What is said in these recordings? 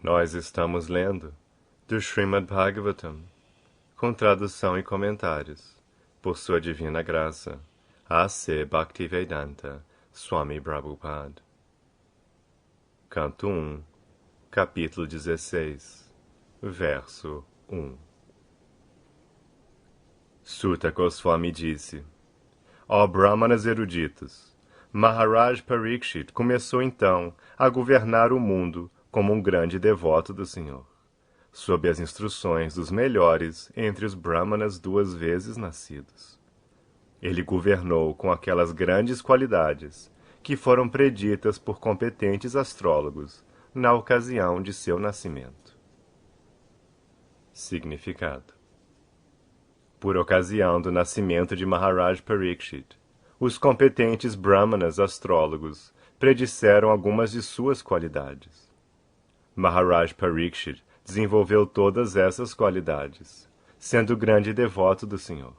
Nós estamos lendo do Srimad Bhagavatam, com tradução e comentários, por sua divina graça, A.C. Bhaktivedanta Swami Prabhupada. Canto 1, capítulo 16, verso 1. Suta Goswami disse: Ó Brahmanas eruditos, Maharaj Parikshit começou então a governar o mundo como um grande devoto do Senhor, sob as instruções dos melhores entre os Brahmanas 2 vezes nascidos. Ele governou com aquelas grandes qualidades que foram preditas por competentes astrólogos na ocasião de seu nascimento. Significado: por ocasião do nascimento de Maharaj Parikshit, os competentes Brahmanas astrólogos predisseram algumas de suas qualidades. Maharaj Parikshit desenvolveu todas essas qualidades, sendo grande devoto do Senhor.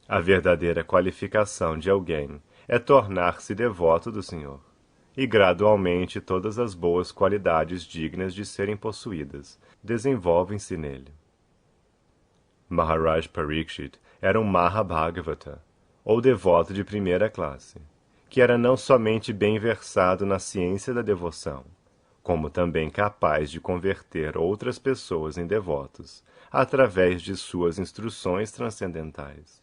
A verdadeira qualificação de alguém é tornar-se devoto do Senhor, e gradualmente todas as boas qualidades dignas de serem possuídas desenvolvem-se nele. Maharaj Parikshit era um Mahabhagavata, ou devoto de primeira classe, que era não somente bem versado na ciência da devoção, como também capaz de converter outras pessoas em devotos, através de suas instruções transcendentais.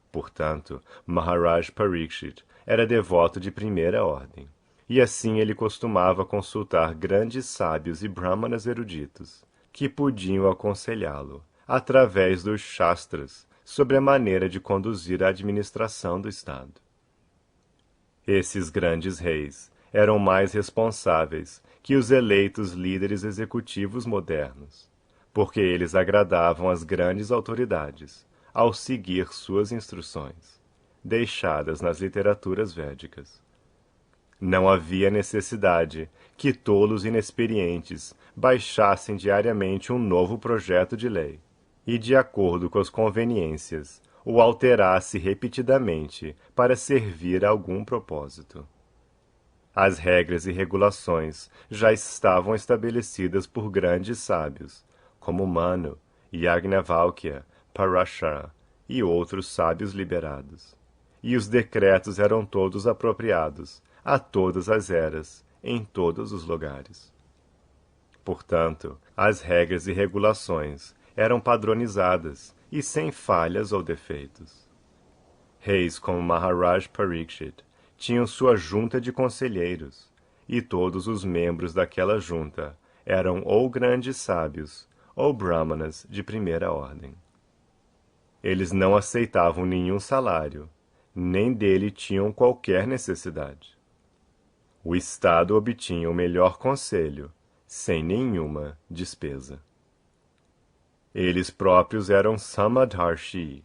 Portanto, Maharaj Parikshit era devoto de primeira ordem, e assim ele costumava consultar grandes sábios e brahmanas eruditos, que podiam aconselhá-lo, através dos Shastras, sobre a maneira de conduzir a administração do Estado. Esses grandes reis eram mais responsáveis que os eleitos líderes executivos modernos, porque eles agradavam às grandes autoridades ao seguir suas instruções, deixadas nas literaturas védicas. Não havia necessidade que tolos inexperientes baixassem diariamente um novo projeto de lei, e, de acordo com as conveniências, o alterasse repetidamente para servir a algum propósito. As regras e regulações já estavam estabelecidas por grandes sábios, como Manu, Yagnavalkya, Parashara e outros sábios liberados. E os decretos eram todos apropriados, a todas as eras, em todos os lugares. Portanto, as regras e regulações eram padronizadas e sem falhas ou defeitos. Reis como Maharaj Parikshit tinham sua junta de conselheiros, e todos os membros daquela junta eram ou grandes sábios ou brahmanas de primeira ordem. Eles não aceitavam nenhum salário, nem dele tinham qualquer necessidade. O Estado obtinha o melhor conselho, sem nenhuma despesa. Eles próprios eram Samadharshi,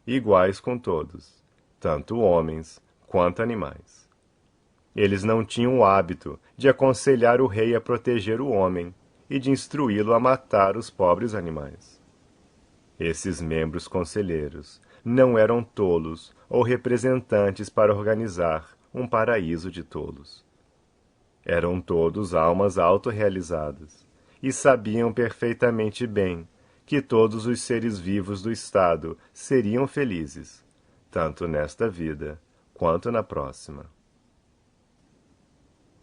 iguais com todos, tanto homens quanto animais. Eles não tinham o hábito de aconselhar o rei a proteger o homem e de instruí-lo a matar os pobres animais. Esses membros conselheiros não eram tolos ou representantes para organizar um paraíso de tolos. Eram todos almas autorrealizadas e sabiam perfeitamente bem que todos os seres vivos do Estado seriam felizes, tanto nesta vida quanto na próxima.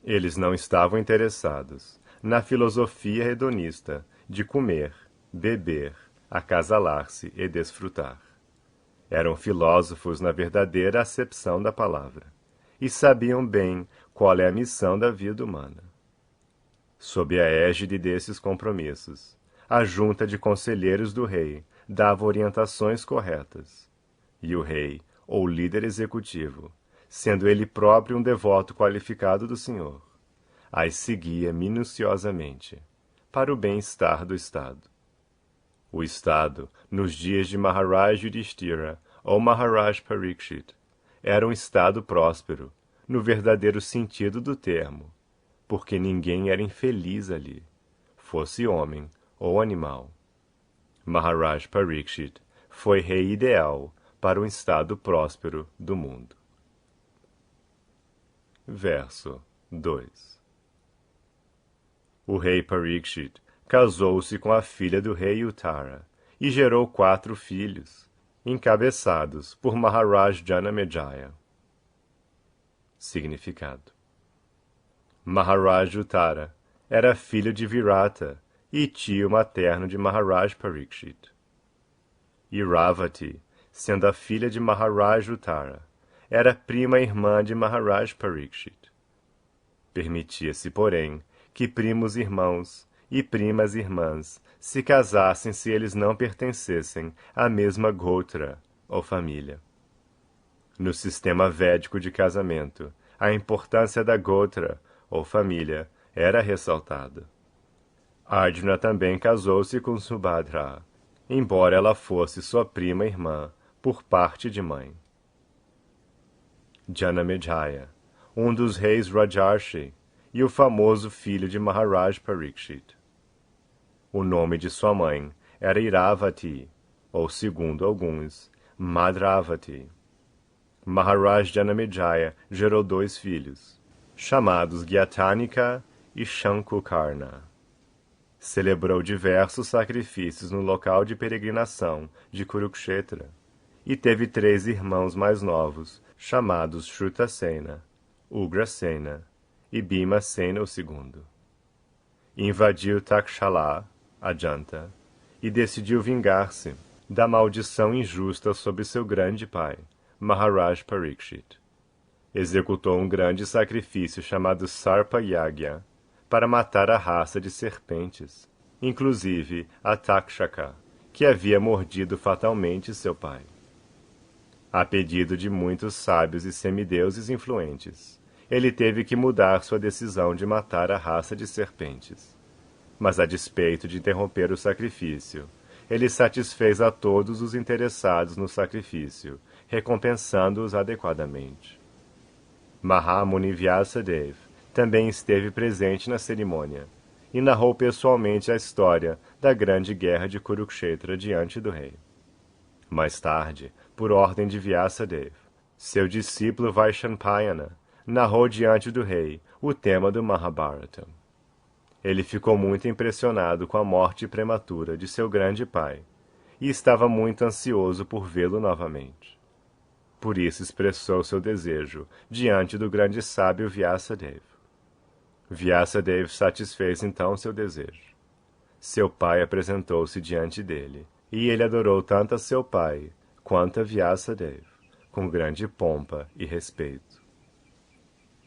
Eles não estavam interessados na filosofia hedonista de comer, beber, acasalar-se e desfrutar. Eram filósofos na verdadeira acepção da palavra, e sabiam bem qual é a missão da vida humana. Sob a égide desses compromissos, a junta de conselheiros do rei dava orientações corretas, e o rei, ou líder executivo, sendo ele próprio um devoto qualificado do Senhor, as seguia minuciosamente, para o bem-estar do Estado. O Estado, nos dias de Maharaj Yudhishthira ou Maharaj Parikshit, era um Estado próspero, no verdadeiro sentido do termo, porque ninguém era infeliz ali, fosse homem ou animal. Maharaj Parikshit foi rei ideal para um estado próspero do mundo. Verso 2. O rei Parikshit casou-se com a filha do rei Uttara e gerou 4 filhos, encabeçados por Maharaj Janamejaya. Significado: Maharaj Uttara era filho de Virata e tio materno de Maharaj Parikshit. Iravati, sendo a filha de Maharaj Uttara, era prima irmã de Maharaj Parikshit. Permitia-se, porém, que primos irmãos e primas irmãs se casassem se eles não pertencessem à mesma gotra, ou família. No sistema védico de casamento, a importância da gotra, ou família, era ressaltada. Arjuna também casou-se com Subhadra, embora ela fosse sua prima irmã, por parte de mãe. Janamejaya, um dos reis Rajarshi, e o famoso filho de Maharaj Parikshit. O nome de sua mãe era Iravati, ou, segundo alguns, Madravati. Maharaj Janamejaya gerou 2 filhos, chamados Gyatanika e Shankukarna. Celebrou diversos sacrifícios no local de peregrinação de Kurukshetra, e teve 3 irmãos mais novos, chamados Shrutasena, Ugrasena e Bhimasena II. Invadiu Takshala, Ajanta, e decidiu vingar-se da maldição injusta sobre seu grande pai, Maharaj Parikshit. Executou um grande sacrifício chamado Sarpa Yagya para matar a raça de serpentes, inclusive a Takshaka, que havia mordido fatalmente seu pai. A pedido de muitos sábios e semideuses influentes, ele teve que mudar sua decisão de matar a raça de serpentes. Mas, a despeito de interromper o sacrifício, ele satisfez a todos os interessados no sacrifício, recompensando-os adequadamente. Mahamuni Vyasadeva também esteve presente na cerimônia e narrou pessoalmente a história da grande guerra de Kurukshetra diante do rei. Mais tarde, por ordem de Vyasadeva, seu discípulo Vaishampayana narrou diante do rei o tema do Mahabharata. Ele ficou muito impressionado com a morte prematura de seu grande pai e estava muito ansioso por vê-lo novamente. Por isso expressou seu desejo diante do grande sábio Vyasadeva. Vyasadeva satisfez então seu desejo. Seu pai apresentou-se diante dele, e ele adorou tanto a seu pai quanto a Vyasadeva, com grande pompa e respeito.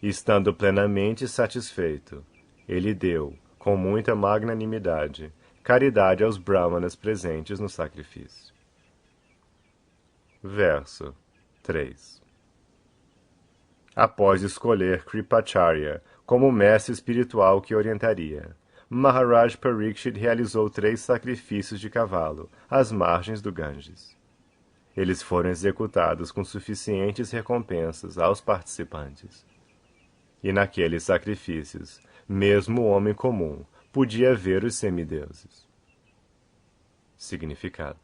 Estando plenamente satisfeito, ele deu, com muita magnanimidade, caridade aos brahmanas presentes no sacrifício. Verso 3. Após escolher Kripacharya como mestre espiritual que orientaria, Maharaj Parikshit realizou 3 sacrifícios de cavalo às margens do Ganges. Eles foram executados com suficientes recompensas aos participantes. E naqueles sacrifícios, mesmo o homem comum podia ver os semideuses. Significado: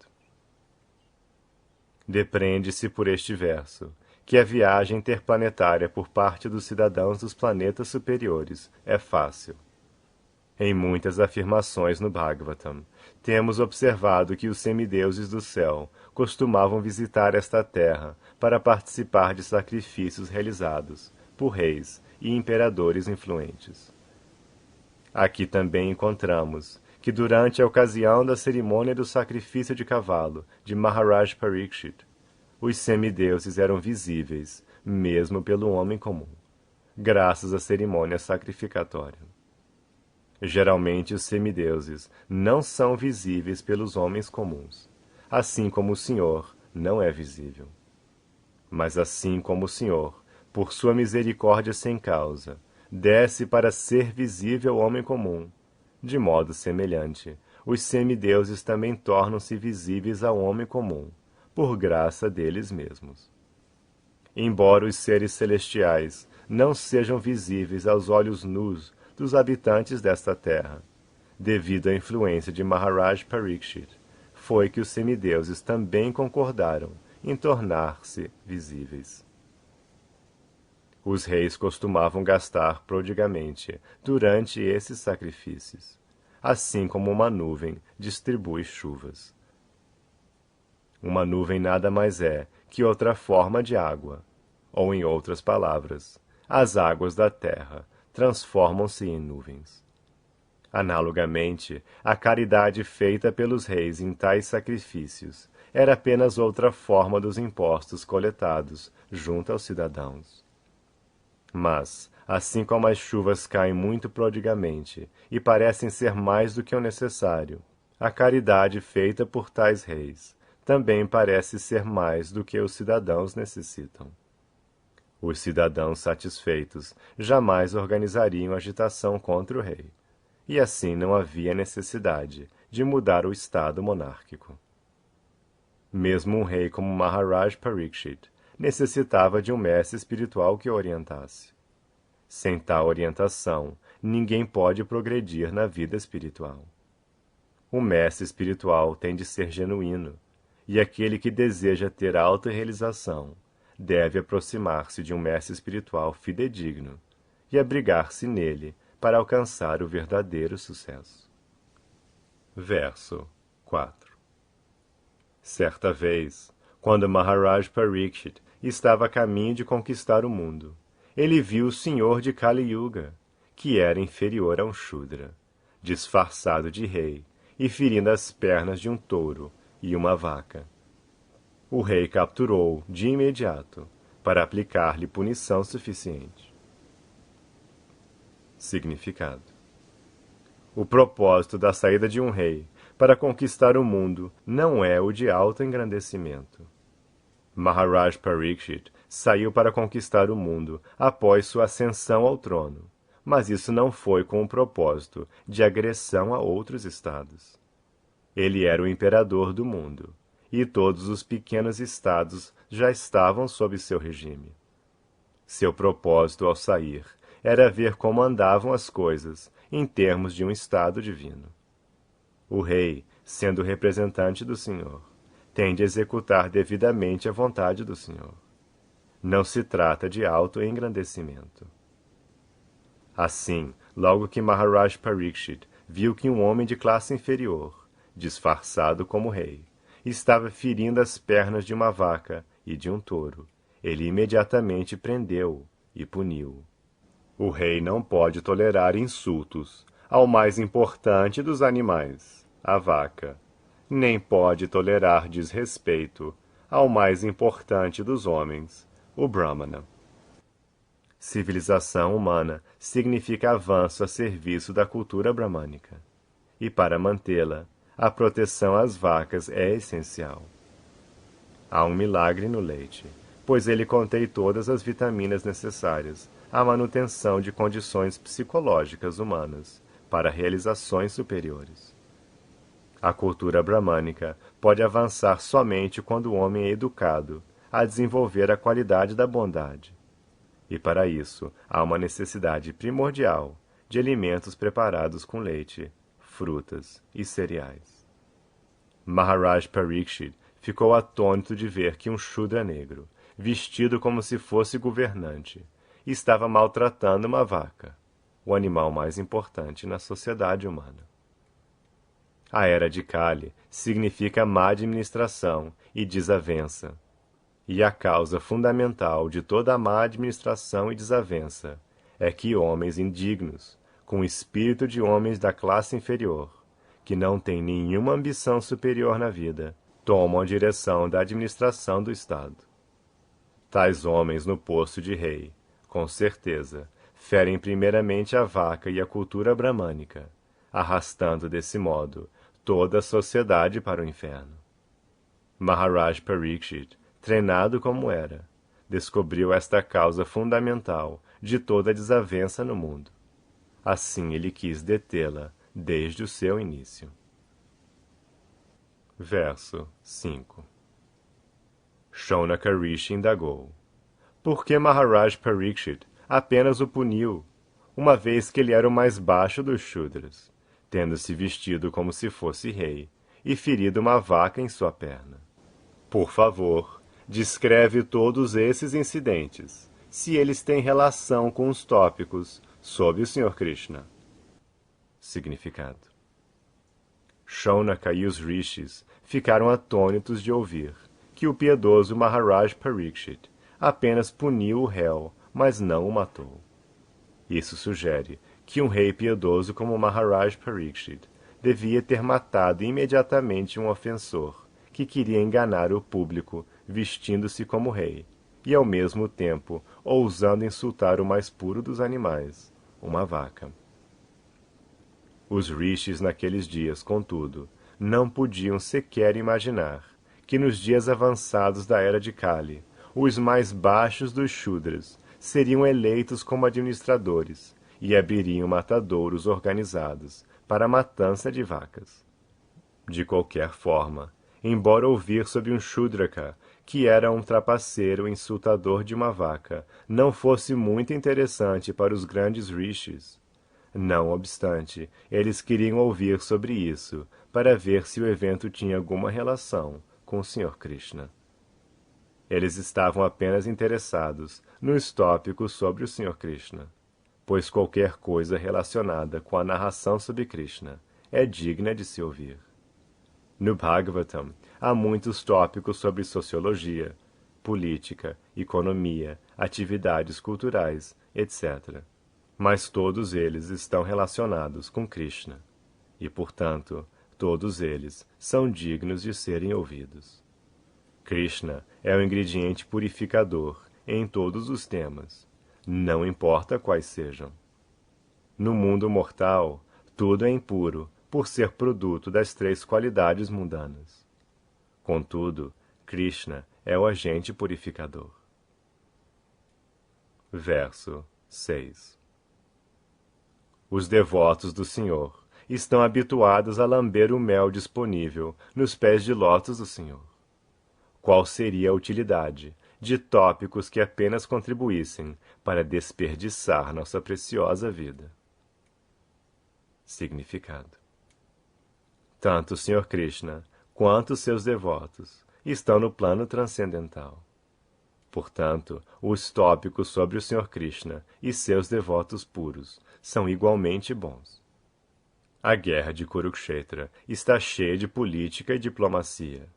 depreende-se por este verso que a viagem interplanetária por parte dos cidadãos dos planetas superiores é fácil. Em muitas afirmações no Bhagavatam, temos observado que os semideuses do céu costumavam visitar esta terra para participar de sacrifícios realizados por reis e imperadores influentes. Aqui também encontramos que durante a ocasião da cerimônia do sacrifício de cavalo de Maharaj Parikshit, os semideuses eram visíveis, mesmo pelo homem comum, graças à cerimônia sacrificatória. Geralmente os semideuses não são visíveis pelos homens comuns, assim como o Senhor não é visível. Mas assim como o Senhor, por sua misericórdia sem causa, desce para ser visível ao homem comum, de modo semelhante, os semideuses também tornam-se visíveis ao homem comum, por graça deles mesmos. Embora os seres celestiais não sejam visíveis aos olhos nus dos habitantes desta terra, devido à influência de Maharaj Parikshit, foi que os semideuses também concordaram em tornar-se visíveis. Os reis costumavam gastar prodigamente durante esses sacrifícios, assim como uma nuvem distribui chuvas. Uma nuvem nada mais é que outra forma de água, ou em outras palavras, as águas da terra transformam-se em nuvens. Analogamente, a caridade feita pelos reis em tais sacrifícios era apenas outra forma dos impostos coletados junto aos cidadãos. Mas, assim como as chuvas caem muito prodigamente e parecem ser mais do que o necessário, a caridade feita por tais reis também parece ser mais do que os cidadãos necessitam. Os cidadãos satisfeitos jamais organizariam agitação contra o rei, e assim não havia necessidade de mudar o estado monárquico. Mesmo um rei como Maharaj Parikshit necessitava de um mestre espiritual que o orientasse. Sem tal orientação, ninguém pode progredir na vida espiritual. O mestre espiritual tem de ser genuíno, e aquele que deseja ter auto-realização deve aproximar-se de um mestre espiritual fidedigno e abrigar-se nele para alcançar o verdadeiro sucesso. Verso 4. Certa vez, quando Maharaj Parikshit estava a caminho de conquistar o mundo, ele viu o senhor de Kali Yuga, que era inferior a um Shudra, disfarçado de rei e ferindo as pernas de um touro e uma vaca. O rei capturou-o de imediato para aplicar-lhe punição suficiente. Significado: o propósito da saída de um rei para conquistar o mundo não é o de auto-engrandecimento. Maharaj Parikshit saiu para conquistar o mundo após sua ascensão ao trono, mas isso não foi com o propósito de agressão a outros estados. Ele era o imperador do mundo, e todos os pequenos estados já estavam sob seu regime. Seu propósito ao sair era ver como andavam as coisas em termos de um estado divino. O rei, sendo representante do Senhor, tem de executar devidamente a vontade do Senhor. Não se trata de auto-engrandecimento. Assim, logo que Maharaj Parikshit viu que um homem de classe inferior, disfarçado como rei, estava ferindo as pernas de uma vaca e de um touro, ele imediatamente prendeu-o e puniu-o. O rei não pode tolerar insultos ao mais importante dos animais, a vaca, nem pode tolerar desrespeito ao mais importante dos homens, o Brahmana. Civilização humana significa avanço a serviço da cultura bramânica, e para mantê-la, a proteção às vacas é essencial. Há um milagre no leite, pois ele contém todas as vitaminas necessárias à manutenção de condições psicológicas humanas para realizações superiores. A cultura bramânica pode avançar somente quando o homem é educado a desenvolver a qualidade da bondade. E para isso há uma necessidade primordial de alimentos preparados com leite, frutas e cereais. Maharaj Parikshit ficou atônito de ver que um Shudra negro, vestido como se fosse governante, estava maltratando uma vaca, o animal mais importante na sociedade humana. A era de Kali significa má administração e desavença, e a causa fundamental de toda a má administração e desavença é que homens indignos, com espírito de homens da classe inferior, que não têm nenhuma ambição superior na vida, tomam a direção da administração do Estado. Tais homens no posto de rei, com certeza, ferem primeiramente a vaca e a cultura bramânica, arrastando desse modo toda a sociedade para o inferno. Maharaj Parikshit, treinado como era, descobriu esta causa fundamental de toda a desavença no mundo. Assim ele quis detê-la desde o seu início. Verso 5. Shaunaka Rishi indagou: por que Maharaj Parikshit apenas o puniu, uma vez que ele era o mais baixo dos Shudras, tendo se vestido como se fosse rei e ferido uma vaca em sua perna? Por favor, descreve todos esses incidentes, se eles têm relação com os tópicos sobre o Sr. Krishna. Significado. Shaunaka e os rishis ficaram atônitos de ouvir que o piedoso Maharaj Parikshit apenas puniu o réu, mas não o matou. Isso sugere que um rei piedoso como Maharaj Parikshit devia ter matado imediatamente um ofensor que queria enganar o público vestindo-se como rei e, ao mesmo tempo, ousando insultar o mais puro dos animais, uma vaca. Os rishis naqueles dias, contudo, não podiam sequer imaginar que nos dias avançados da era de Kali, os mais baixos dos Shudras seriam eleitos como administradores e abririam matadouros organizados para a matança de vacas. De qualquer forma, embora ouvir sobre um Shudraka, que era um trapaceiro insultador de uma vaca, não fosse muito interessante para os grandes rishis, não obstante, eles queriam ouvir sobre isso para ver se o evento tinha alguma relação com o Sr. Krishna. Eles estavam apenas interessados nos tópicos sobre o Sr. Krishna, pois qualquer coisa relacionada com a narração sobre Krishna é digna de se ouvir. No Bhagavatam, há muitos tópicos sobre sociologia, política, economia, atividades culturais, etc. Mas todos eles estão relacionados com Krishna, e, portanto, todos eles são dignos de serem ouvidos. Krishna é o ingrediente purificador em todos os temas, não importa quais sejam. No mundo mortal, tudo é impuro por ser produto das três qualidades mundanas. Contudo, Krishna é o agente purificador. Verso 6. Os devotos do Senhor estão habituados a lamber o mel disponível nos pés de lótus do Senhor. Qual seria a utilidade de tópicos que apenas contribuíssem para desperdiçar nossa preciosa vida? Significado. Tanto o Sr. Krishna quanto seus devotos estão no plano transcendental. Portanto, os tópicos sobre o Sr. Krishna e seus devotos puros são igualmente bons. A guerra de Kurukshetra está cheia de política e diplomacia,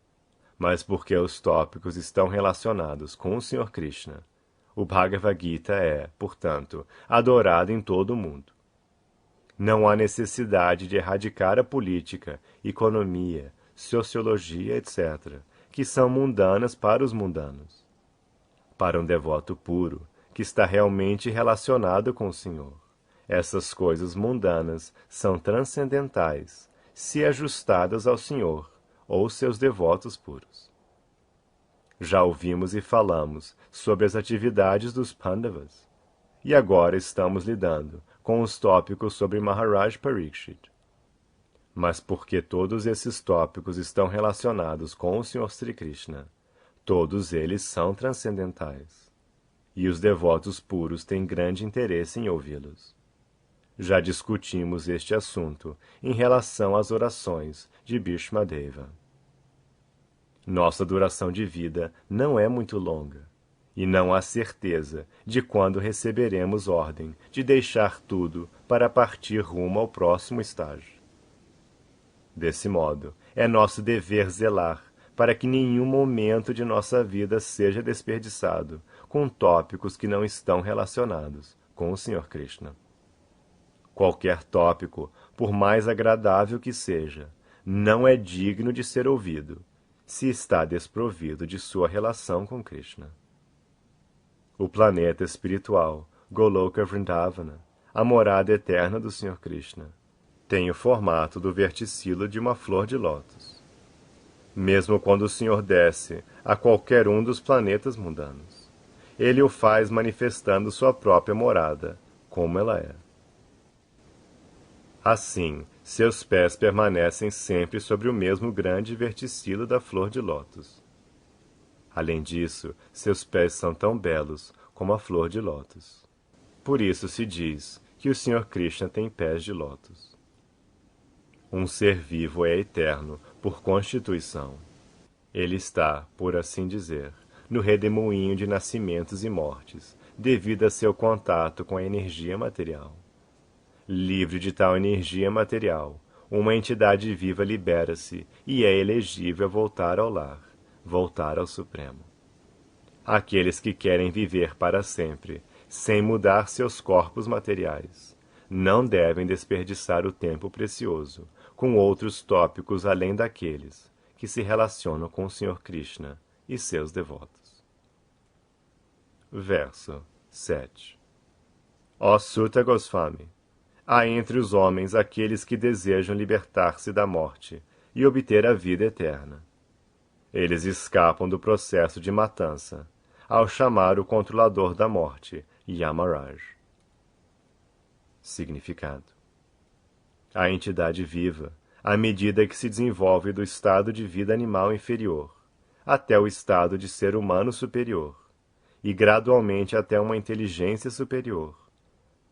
mas porque os tópicos estão relacionados com o Sr. Krishna, o Bhagavad Gita é, portanto, adorado em todo o mundo. Não há necessidade de erradicar a política, economia, sociologia, etc., que são mundanas para os mundanos. Para um devoto puro, que está realmente relacionado com o Senhor, essas coisas mundanas são transcendentais, se ajustadas ao Senhor ou seus devotos puros. Já ouvimos e falamos sobre as atividades dos Pandavas, e agora estamos lidando com os tópicos sobre Maharaj Parikshit. Mas porque todos esses tópicos estão relacionados com o Sr. Sri Krishna, todos eles são transcendentais, e os devotos puros têm grande interesse em ouvi-los. Já discutimos este assunto em relação às orações de Bhishma Deva. Nossa duração de vida não é muito longa, e não há certeza de quando receberemos ordem de deixar tudo para partir rumo ao próximo estágio. Desse modo, é nosso dever zelar para que nenhum momento de nossa vida seja desperdiçado com tópicos que não estão relacionados com o Sr. Krishna. Qualquer tópico, por mais agradável que seja, não é digno de ser ouvido, se está desprovido de sua relação com Krishna. O planeta espiritual, Goloka Vrindavana, a morada eterna do Sr. Krishna, tem o formato do verticilo de uma flor de lótus. Mesmo quando o Senhor desce a qualquer um dos planetas mundanos, ele o faz manifestando sua própria morada, como ela é. Assim, seus pés permanecem sempre sobre o mesmo grande verticilo da flor de lótus. Além disso, seus pés são tão belos como a flor de lótus. Por isso se diz que o Sr. Krishna tem pés de lótus. Um ser vivo é eterno por constituição. Ele está, por assim dizer, no redemoinho de nascimentos e mortes, devido a seu contato com a energia material. Livre de tal energia material, uma entidade viva libera-se e é elegível a voltar ao lar, voltar ao Supremo. Aqueles que querem viver para sempre, sem mudar seus corpos materiais, não devem desperdiçar o tempo precioso com outros tópicos além daqueles que se relacionam com o Sr. Krishna e seus devotos. Verso 7. Ó Suta Goswami, há entre os homens aqueles que desejam libertar-se da morte e obter a vida eterna. Eles escapam do processo de matança ao chamar o controlador da morte, Yamaraj. Significado: a entidade viva, à medida que se desenvolve do estado de vida animal inferior até o estado de ser humano superior e gradualmente até uma inteligência superior,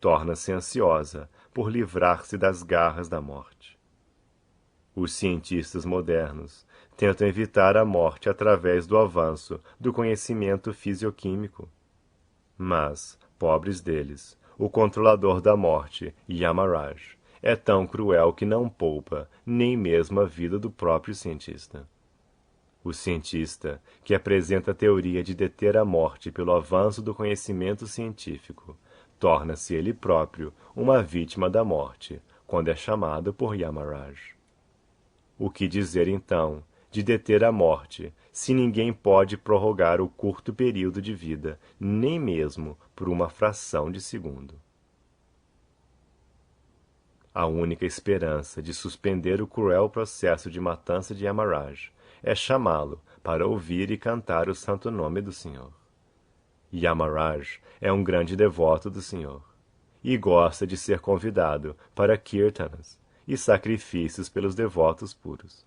torna-se ansiosa por livrar-se das garras da morte. Os cientistas modernos tentam evitar a morte através do avanço do conhecimento fisioquímico. Mas, pobres deles, o controlador da morte, Yamaraj, é tão cruel que não poupa nem mesmo a vida do próprio cientista. O cientista, que apresenta a teoria de deter a morte pelo avanço do conhecimento científico, torna-se ele próprio uma vítima da morte, quando é chamado por Yamaraj. O que dizer, então, de deter a morte, se ninguém pode prorrogar o curto período de vida, nem mesmo por uma fração de segundo? A única esperança de suspender o cruel processo de matança de Yamaraj é chamá-lo para ouvir e cantar o santo nome do Senhor. Yamaraj é um grande devoto do Senhor e gosta de ser convidado para kirtanas e sacrifícios pelos devotos puros,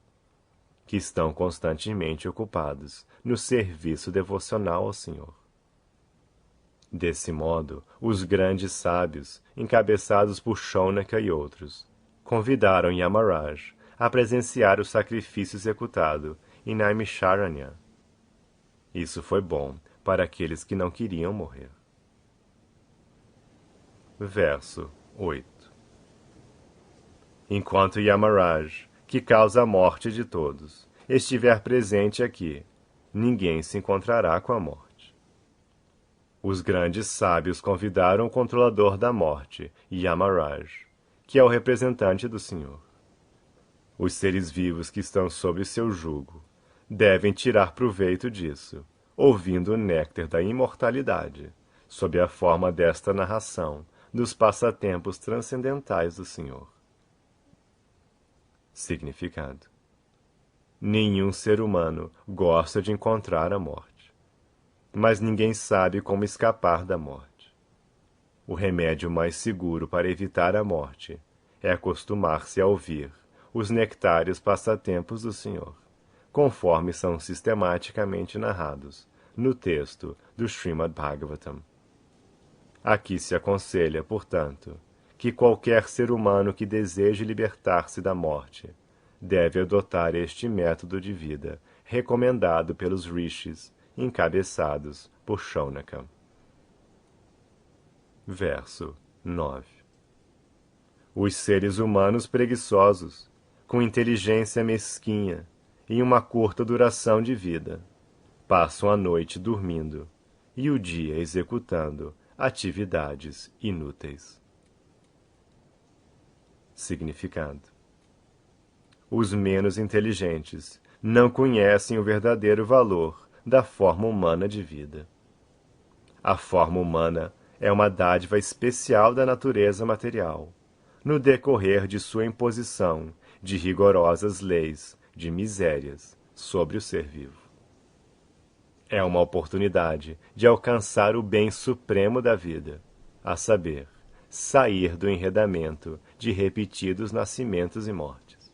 que estão constantemente ocupados no serviço devocional ao Senhor. Desse modo, os grandes sábios, encabeçados por Shaunaka e outros, convidaram Yamaraj a presenciar o sacrifício executado em Naimisharanya. Isso foi bom para aqueles que não queriam morrer. Verso 8. Enquanto Yamaraj, que causa a morte de todos, estiver presente aqui, ninguém se encontrará com a morte. Os grandes sábios convidaram o controlador da morte, Yamaraj, que é o representante do Senhor. Os seres vivos que estão sob seu jugo devem tirar proveito disso, ouvindo o néctar da imortalidade, sob a forma desta narração dos passatempos transcendentais do Senhor. Significado: nenhum ser humano gosta de encontrar a morte, mas ninguém sabe como escapar da morte. O remédio mais seguro para evitar a morte é acostumar-se a ouvir os nectários passatempos do Senhor, conforme são sistematicamente narrados no texto do Srimad Bhagavatam. Aqui se aconselha, portanto, que qualquer ser humano que deseje libertar-se da morte deve adotar este método de vida recomendado pelos rishis, encabeçados por Shaunaka. Verso 9. Os seres humanos preguiçosos, com inteligência mesquinha e uma curta duração de vida, passam a noite dormindo e o dia executando atividades inúteis. Significado: os menos inteligentes não conhecem o verdadeiro valor da forma humana de vida. A forma humana é uma dádiva especial da natureza material, no decorrer de sua imposição de rigorosas leis de misérias sobre o ser vivo. É uma oportunidade de alcançar o bem supremo da vida, a saber, sair do enredamento de repetidos nascimentos e mortes.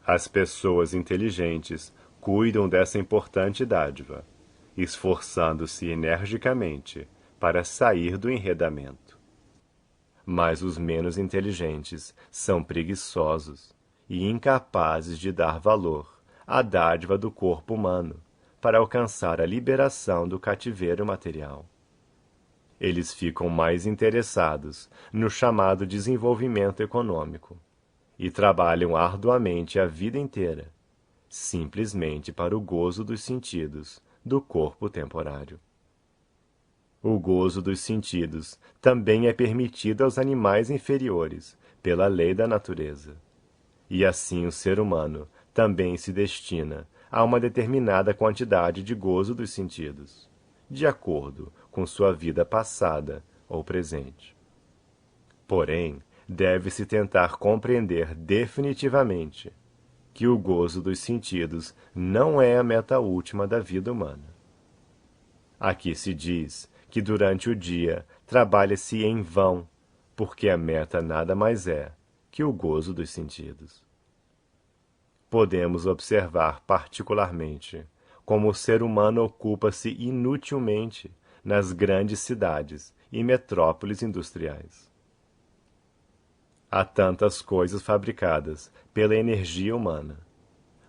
As pessoas inteligentes cuidam dessa importante dádiva, esforçando-se energicamente para sair do enredamento. Mas os menos inteligentes são preguiçosos e incapazes de dar valor à dádiva do corpo humano para alcançar a liberação do cativeiro material. eles ficam mais interessados no chamado desenvolvimento econômico e trabalham arduamente a vida inteira, simplesmente para o gozo dos sentidos do corpo temporário. O gozo dos sentidos também é permitido aos animais inferiores pela lei da natureza. E assim o ser humano também se destina a uma determinada quantidade de gozo dos sentidos, de acordo com sua vida passada ou presente. Porém, deve-se tentar compreender definitivamente que o gozo dos sentidos não é a meta última da vida humana. Aqui se diz que durante o dia trabalha-se em vão, porque a meta nada mais é que o gozo dos sentidos. Podemos observar particularmente como o ser humano ocupa-se inutilmente nas grandes cidades e metrópoles industriais. Há tantas coisas fabricadas pela energia humana,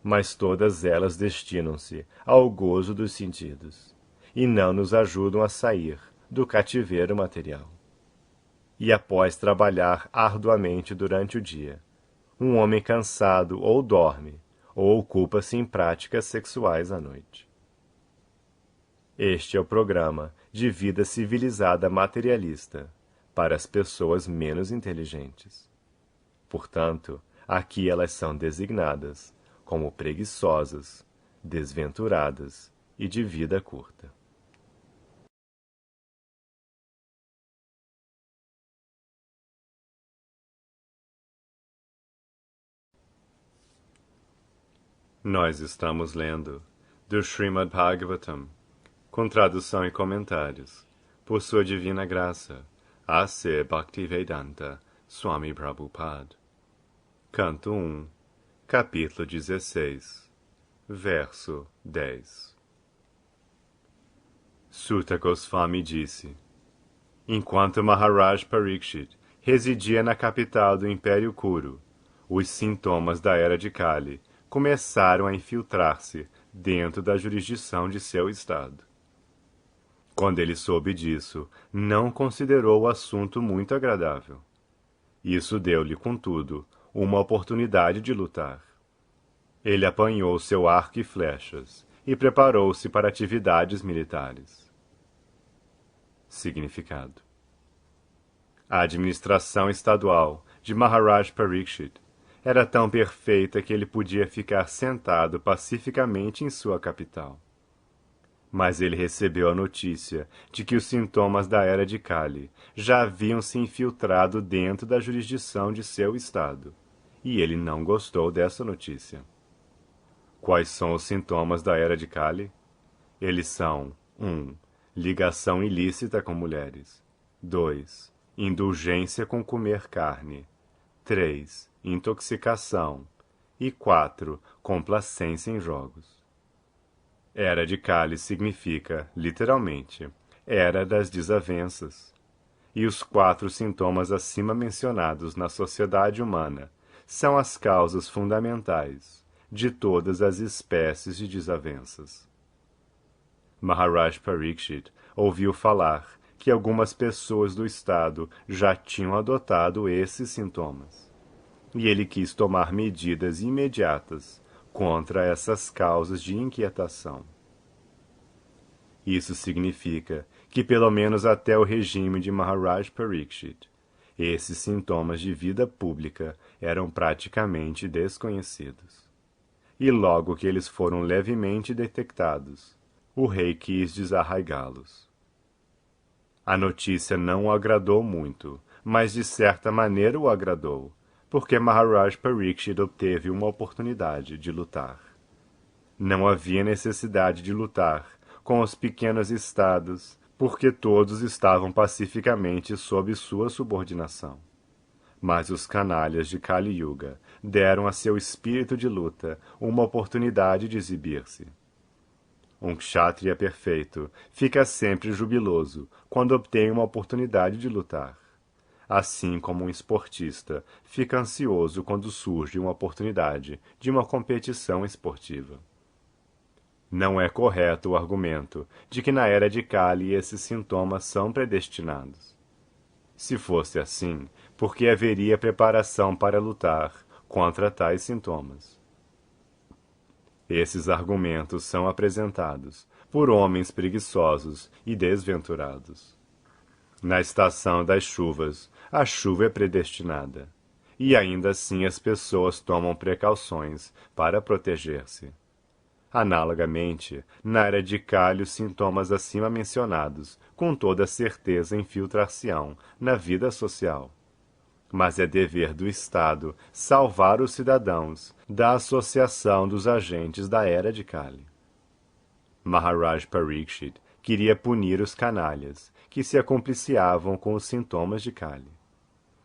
mas todas elas destinam-se ao gozo dos sentidos e não nos ajudam a sair do cativeiro material. E após trabalhar arduamente durante o dia, um homem cansado ou dorme, ou ocupa-se em práticas sexuais à noite. Este é o programa de vida civilizada materialista para as pessoas menos inteligentes. Portanto, aqui elas são designadas como preguiçosas, desventuradas e de vida curta. Nós estamos lendo do Srimad Bhagavatam, com tradução e comentários, por sua divina graça, A.C. Bhaktivedanta Swami Prabhupada. Canto 1, capítulo 16, verso 10. Suta Goswami disse: enquanto Maharaj Parikshit residia na capital do Império Kuru, os sintomas da Era de Kali começaram a infiltrar-se dentro da jurisdição de seu estado. Quando ele soube disso, não considerou o assunto muito agradável. Isso deu-lhe, contudo, uma oportunidade de lutar. Ele apanhou seu arco e flechas e preparou-se para atividades militares. Significado: a administração estadual de Maharaj Parikshit era tão perfeita que ele podia ficar sentado pacificamente em sua capital. Mas ele recebeu a notícia de que os sintomas da Era de Kali já haviam se infiltrado dentro da jurisdição de seu estado, e ele não gostou dessa notícia. Quais são os sintomas da Era de Kali? Eles são 1. Ligação ilícita com mulheres. 2. Indulgência com comer carne. 3. Intoxicação. E 4. Complacência em jogos. Era de Kali significa, literalmente, era das desavenças. E os 4 sintomas acima mencionados na sociedade humana são as causas fundamentais de todas as espécies de desavenças. Maharaj Parikshit ouviu falar que algumas pessoas do estado já tinham adotado esses sintomas, e ele quis tomar medidas imediatas contra essas causas de inquietação. Isso significa que, pelo menos até o regime de Maharaj Parikshit, esses sintomas de vida pública eram praticamente desconhecidos. E logo que eles foram levemente detectados, o rei quis desarraigá-los. A notícia não o agradou muito, mas de certa maneira o agradou, porque Maharaj Parikshit obteve uma oportunidade de lutar. Não havia necessidade de lutar com os pequenos estados, porque todos estavam pacificamente sob sua subordinação. Mas os canalhas de Kali Yuga deram a seu espírito de luta uma oportunidade de exibir-se. Um kshatriya perfeito fica sempre jubiloso quando obtém uma oportunidade de lutar, assim como um esportista fica ansioso quando surge uma oportunidade de uma competição esportiva. Não é correto o argumento de que na era de Kali esses sintomas são predestinados. Se fosse assim, por que haveria preparação para lutar contra tais sintomas? Esses argumentos são apresentados por homens preguiçosos e desventurados. Na estação das chuvas, a chuva é predestinada, e ainda assim as pessoas tomam precauções para proteger-se. Analogamente, na era de Kali, os sintomas acima mencionados, com toda certeza, infiltrar-se-ão na vida social. Mas é dever do Estado salvar os cidadãos da associação dos agentes da era de Kali. Maharaj Parikshit queria punir os canalhas que se acompliciavam com os sintomas de Kali,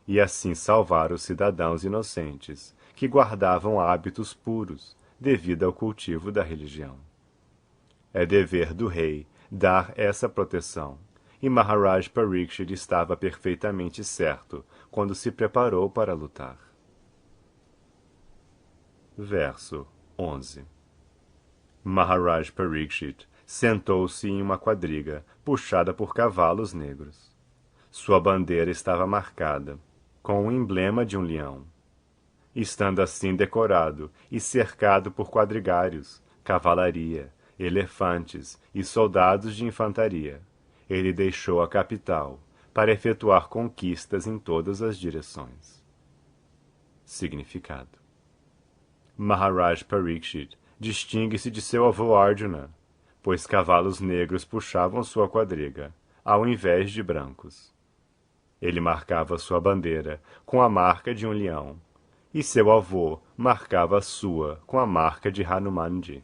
e assim salvar os cidadãos inocentes que guardavam hábitos puros devido ao cultivo da religião. É dever do rei dar essa proteção, e Maharaj Parikshit estava perfeitamente certo quando se preparou para lutar. Verso 11. Maharaj Parikshit sentou-se em uma quadriga puxada por cavalos negros. Sua bandeira estava marcada com o emblema de um leão. Estando assim decorado e cercado por quadrigários, cavalaria, elefantes e soldados de infantaria, ele deixou a capital para efetuar conquistas em todas as direções. Significado: Maharaj Parikshit distingue-se de seu avô Arjuna, pois cavalos negros puxavam sua quadriga, ao invés de brancos. Ele marcava sua bandeira com a marca de um leão, e seu avô marcava a sua com a marca de Hanumanji.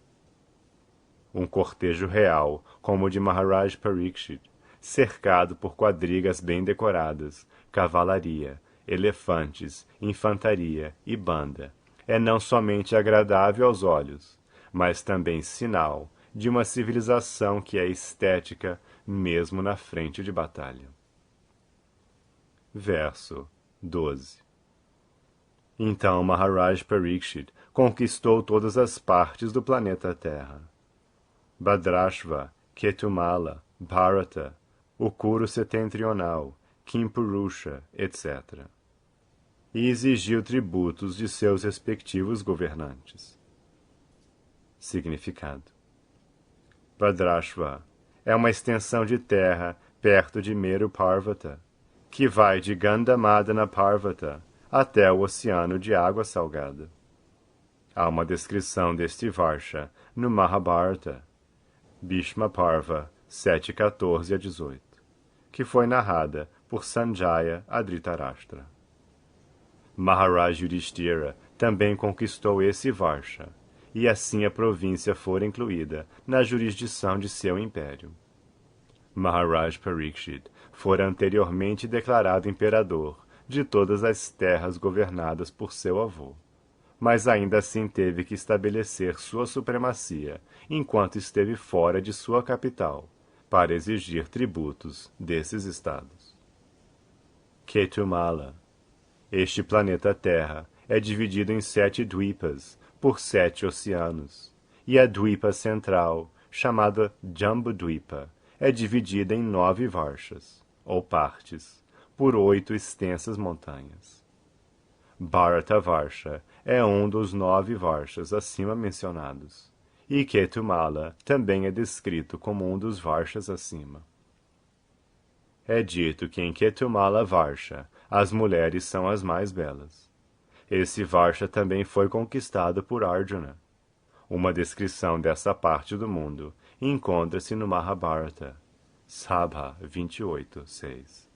Um cortejo real, como o de Maharaj Parikshit, cercado por quadrigas bem decoradas, cavalaria, elefantes, infantaria e banda, é não somente agradável aos olhos, mas também sinal de uma civilização que é estética mesmo na frente de batalha. Verso 12. Então Maharaj Parikshit conquistou todas as partes do planeta Terra. Bhadrashva, Ketumala, Bharata, o Kuru setentrional, Kimpurusha, etc. E exigiu tributos de seus respectivos governantes. Significado: Bhadrashva é uma extensão de terra perto de Meru Parvata, que vai de Gandhamadana Parvata até o oceano de água salgada. Há uma descrição deste Varsha no Mahabharata, Bhishma Parva 7:14-18, que foi narrada por Sanjaya a Dhritarashtra. Maharaj Yudhishthira também conquistou esse Varsha, e assim a província fora incluída na jurisdição de seu império. Maharaj Parikshit fora anteriormente declarado imperador de todas as terras governadas por seu avô, mas ainda assim teve que estabelecer sua supremacia enquanto esteve fora de sua capital, para exigir tributos desses estados. Ketumala. Este planeta Terra é dividido em 7 dwipas, por 7 oceanos, e a dwipa central, chamada Jambudvipa, é dividida em 9 varshas, ou partes, por 8 extensas montanhas. Bharata Varsha é um dos 9 varshas acima mencionados, e Ketumala também é descrito como um dos varshas acima. É dito que em Ketumala Varsha as mulheres são as mais belas. Esse Varsha também foi conquistado por Arjuna. Uma descrição dessa parte do mundo encontra-se no Mahabharata, Sabha 28:6.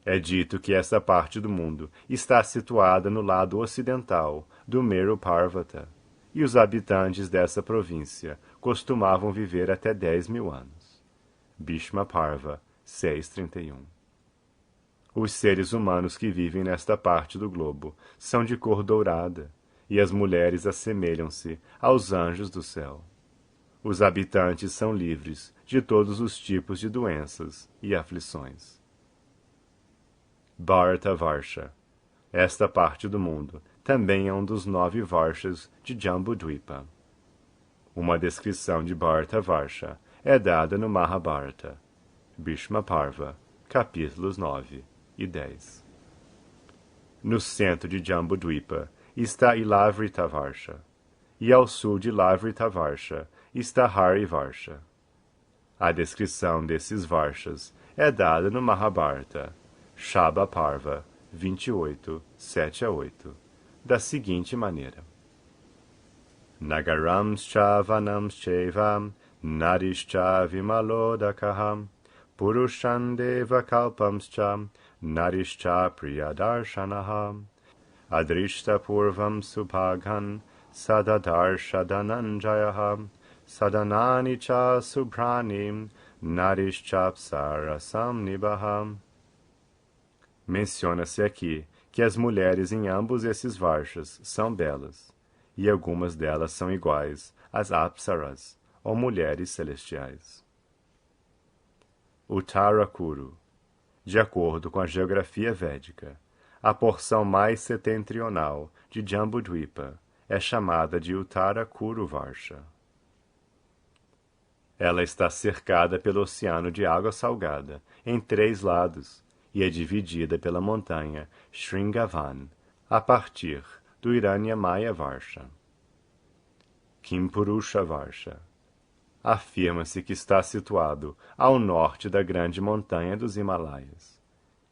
É dito que essa parte do mundo está situada no lado ocidental do Meru Parvata, e os habitantes dessa província costumavam viver até 10.000 anos. Bhishma Parva 6:31. Os seres humanos que vivem nesta parte do globo são de cor dourada, e as mulheres assemelham-se aos anjos do céu. Os habitantes são livres de todos os tipos de doenças e aflições. Bharata Varsha. Esta parte do mundo também é um dos 9 varshas de Jambudvipa. Uma descrição de Bharata-varsha é dada no Mahabharata, Bhishma Parva, capítulos 9 e 10. No centro de Jambudvipa está Ilavrita-varsha, e ao sul de Ilavrita-varsha está Hari-varsha. A descrição desses varshas é dada no Mahabharata, Shabda Parva 28, 7-8, da seguinte maneira: Nagaramscha vanamscheva narischa vimalodakaham purushandeva kalpamscha narischa priyadarshanaham adrishta purvam subhaghan sadadarsha dhananjayaham sadanani cha subhranim narischa psarasam nibaham. Menciona-se aqui que as mulheres em ambos esses varshas são belas, e algumas delas são iguais às apsaras, ou mulheres celestiais. Uttarakuru. De acordo com a geografia védica, a porção mais setentrional de Jambudvipa é chamada de Uttarakuru Varsha. Ela está cercada pelo oceano de água salgada, em 3 lados, e é dividida pela montanha Shringavan, a partir do Hiranyamaya Varsha. Kimpurusha Varsha. Afirma-se que está situado ao norte da grande montanha dos Himalaias,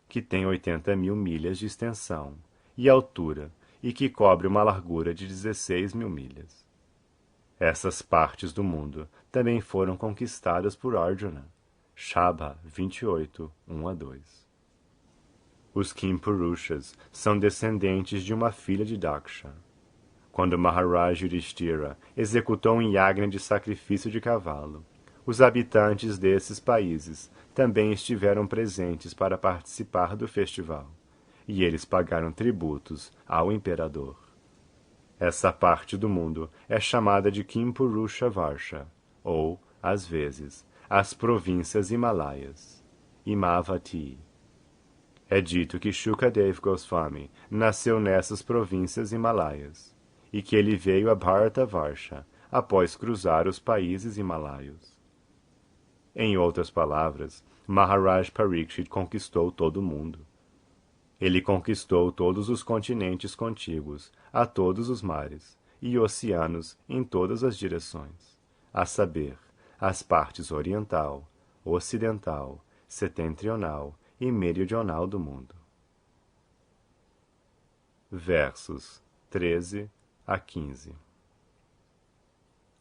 que tem 80.000 milhas de extensão e altura e que cobre uma largura de 16.000 milhas. Essas partes do mundo também foram conquistadas por Arjuna. Shabda 28, 1-2. Os Kimpurushas são descendentes de uma filha de Daksha. Quando Maharaj Yudhishthira executou um yagna de sacrifício de cavalo, os habitantes desses países também estiveram presentes para participar do festival, e eles pagaram tributos ao imperador. Essa parte do mundo é chamada de Kimpurusha Varsha, ou, às vezes, as províncias Himalaias, Himavati. É dito que Shukadev Goswami nasceu nessas províncias Himalaias, e que ele veio a Bharata-varsha após cruzar os países himalaios. Em outras palavras, Maharaj Parikshit conquistou todo o mundo. Ele conquistou todos os continentes contíguos, a todos os mares, e oceanos em todas as direções, a saber, as partes oriental, ocidental, setentrional e meridional do mundo. Versos 13 a 15.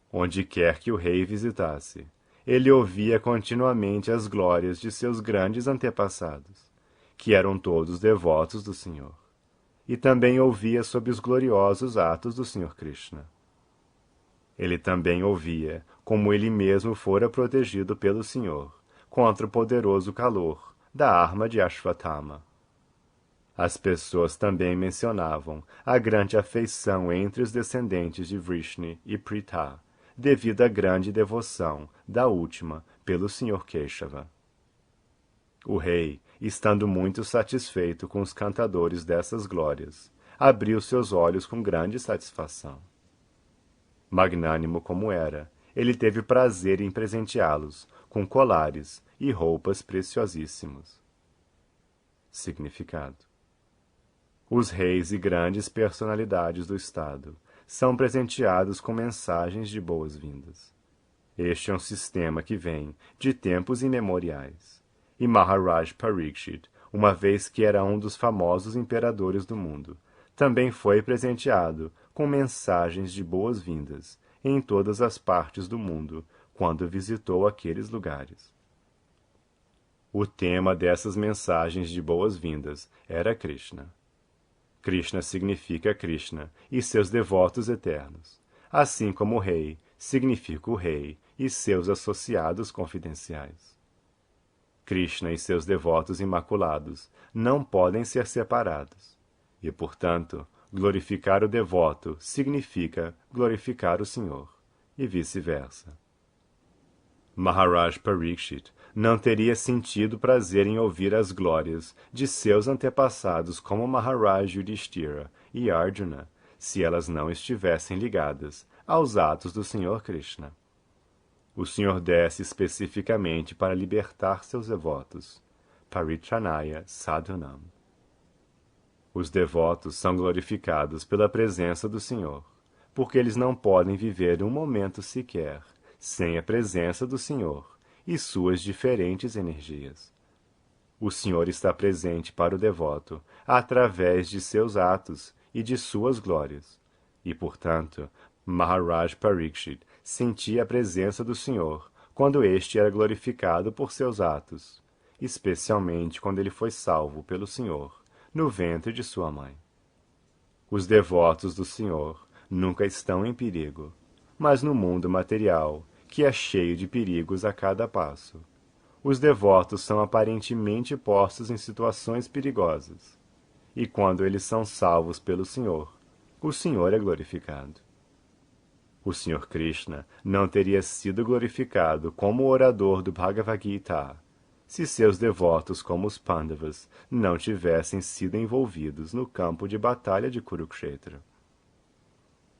Onde quer que o rei visitasse, ele ouvia continuamente as glórias de seus grandes antepassados, que eram todos devotos do Senhor, e também ouvia sobre os gloriosos atos do Senhor Krishna. Ele também ouvia como ele mesmo fora protegido pelo Senhor contra o poderoso calor da arma de Ashwatthama. As pessoas também mencionavam a grande afeição entre os descendentes de Vrishni e Pritha, devido à grande devoção da última pelo Sr. Keshava. O rei, estando muito satisfeito com os cantadores dessas glórias, abriu seus olhos com grande satisfação. Magnânimo como era, ele teve prazer em presenteá-los com colares e roupas preciosíssimos. Significado: os reis e grandes personalidades do Estado são presenteados com mensagens de boas-vindas. Este é um sistema que vem de tempos imemoriais, e Maharaj Parikshit, uma vez que era um dos famosos imperadores do mundo, também foi presenteado com mensagens de boas-vindas em todas as partes do mundo quando visitou aqueles lugares. O tema dessas mensagens de boas-vindas era Krishna. Krishna significa Krishna e seus devotos eternos, assim como o rei significa o rei e seus associados confidenciais. Krishna e seus devotos imaculados não podem ser separados, e, portanto, glorificar o devoto significa glorificar o Senhor, e vice-versa. Maharaj Parikshit não teria sentido prazer em ouvir as glórias de seus antepassados como Maharaj Yudhishthira e Arjuna, se elas não estivessem ligadas aos atos do Sr. Krishna. O Senhor desce especificamente para libertar seus devotos, Paritranaya Sadhunam. Os devotos são glorificados pela presença do Senhor, porque eles não podem viver um momento sequer sem a presença do Senhor e suas diferentes energias. O Senhor está presente para o devoto através de seus atos e de suas glórias. E, portanto, Maharaj Parikshit sentia a presença do Senhor quando este era glorificado por seus atos, especialmente quando ele foi salvo pelo Senhor no ventre de sua mãe. Os devotos do Senhor nunca estão em perigo, mas no mundo material, que é cheio de perigos a cada passo, os devotos são aparentemente postos em situações perigosas. E quando eles são salvos pelo Senhor, o Senhor é glorificado. O Senhor Krishna não teria sido glorificado como orador do Bhagavad Gita se seus devotos como os Pandavas não tivessem sido envolvidos no campo de batalha de Kurukshetra.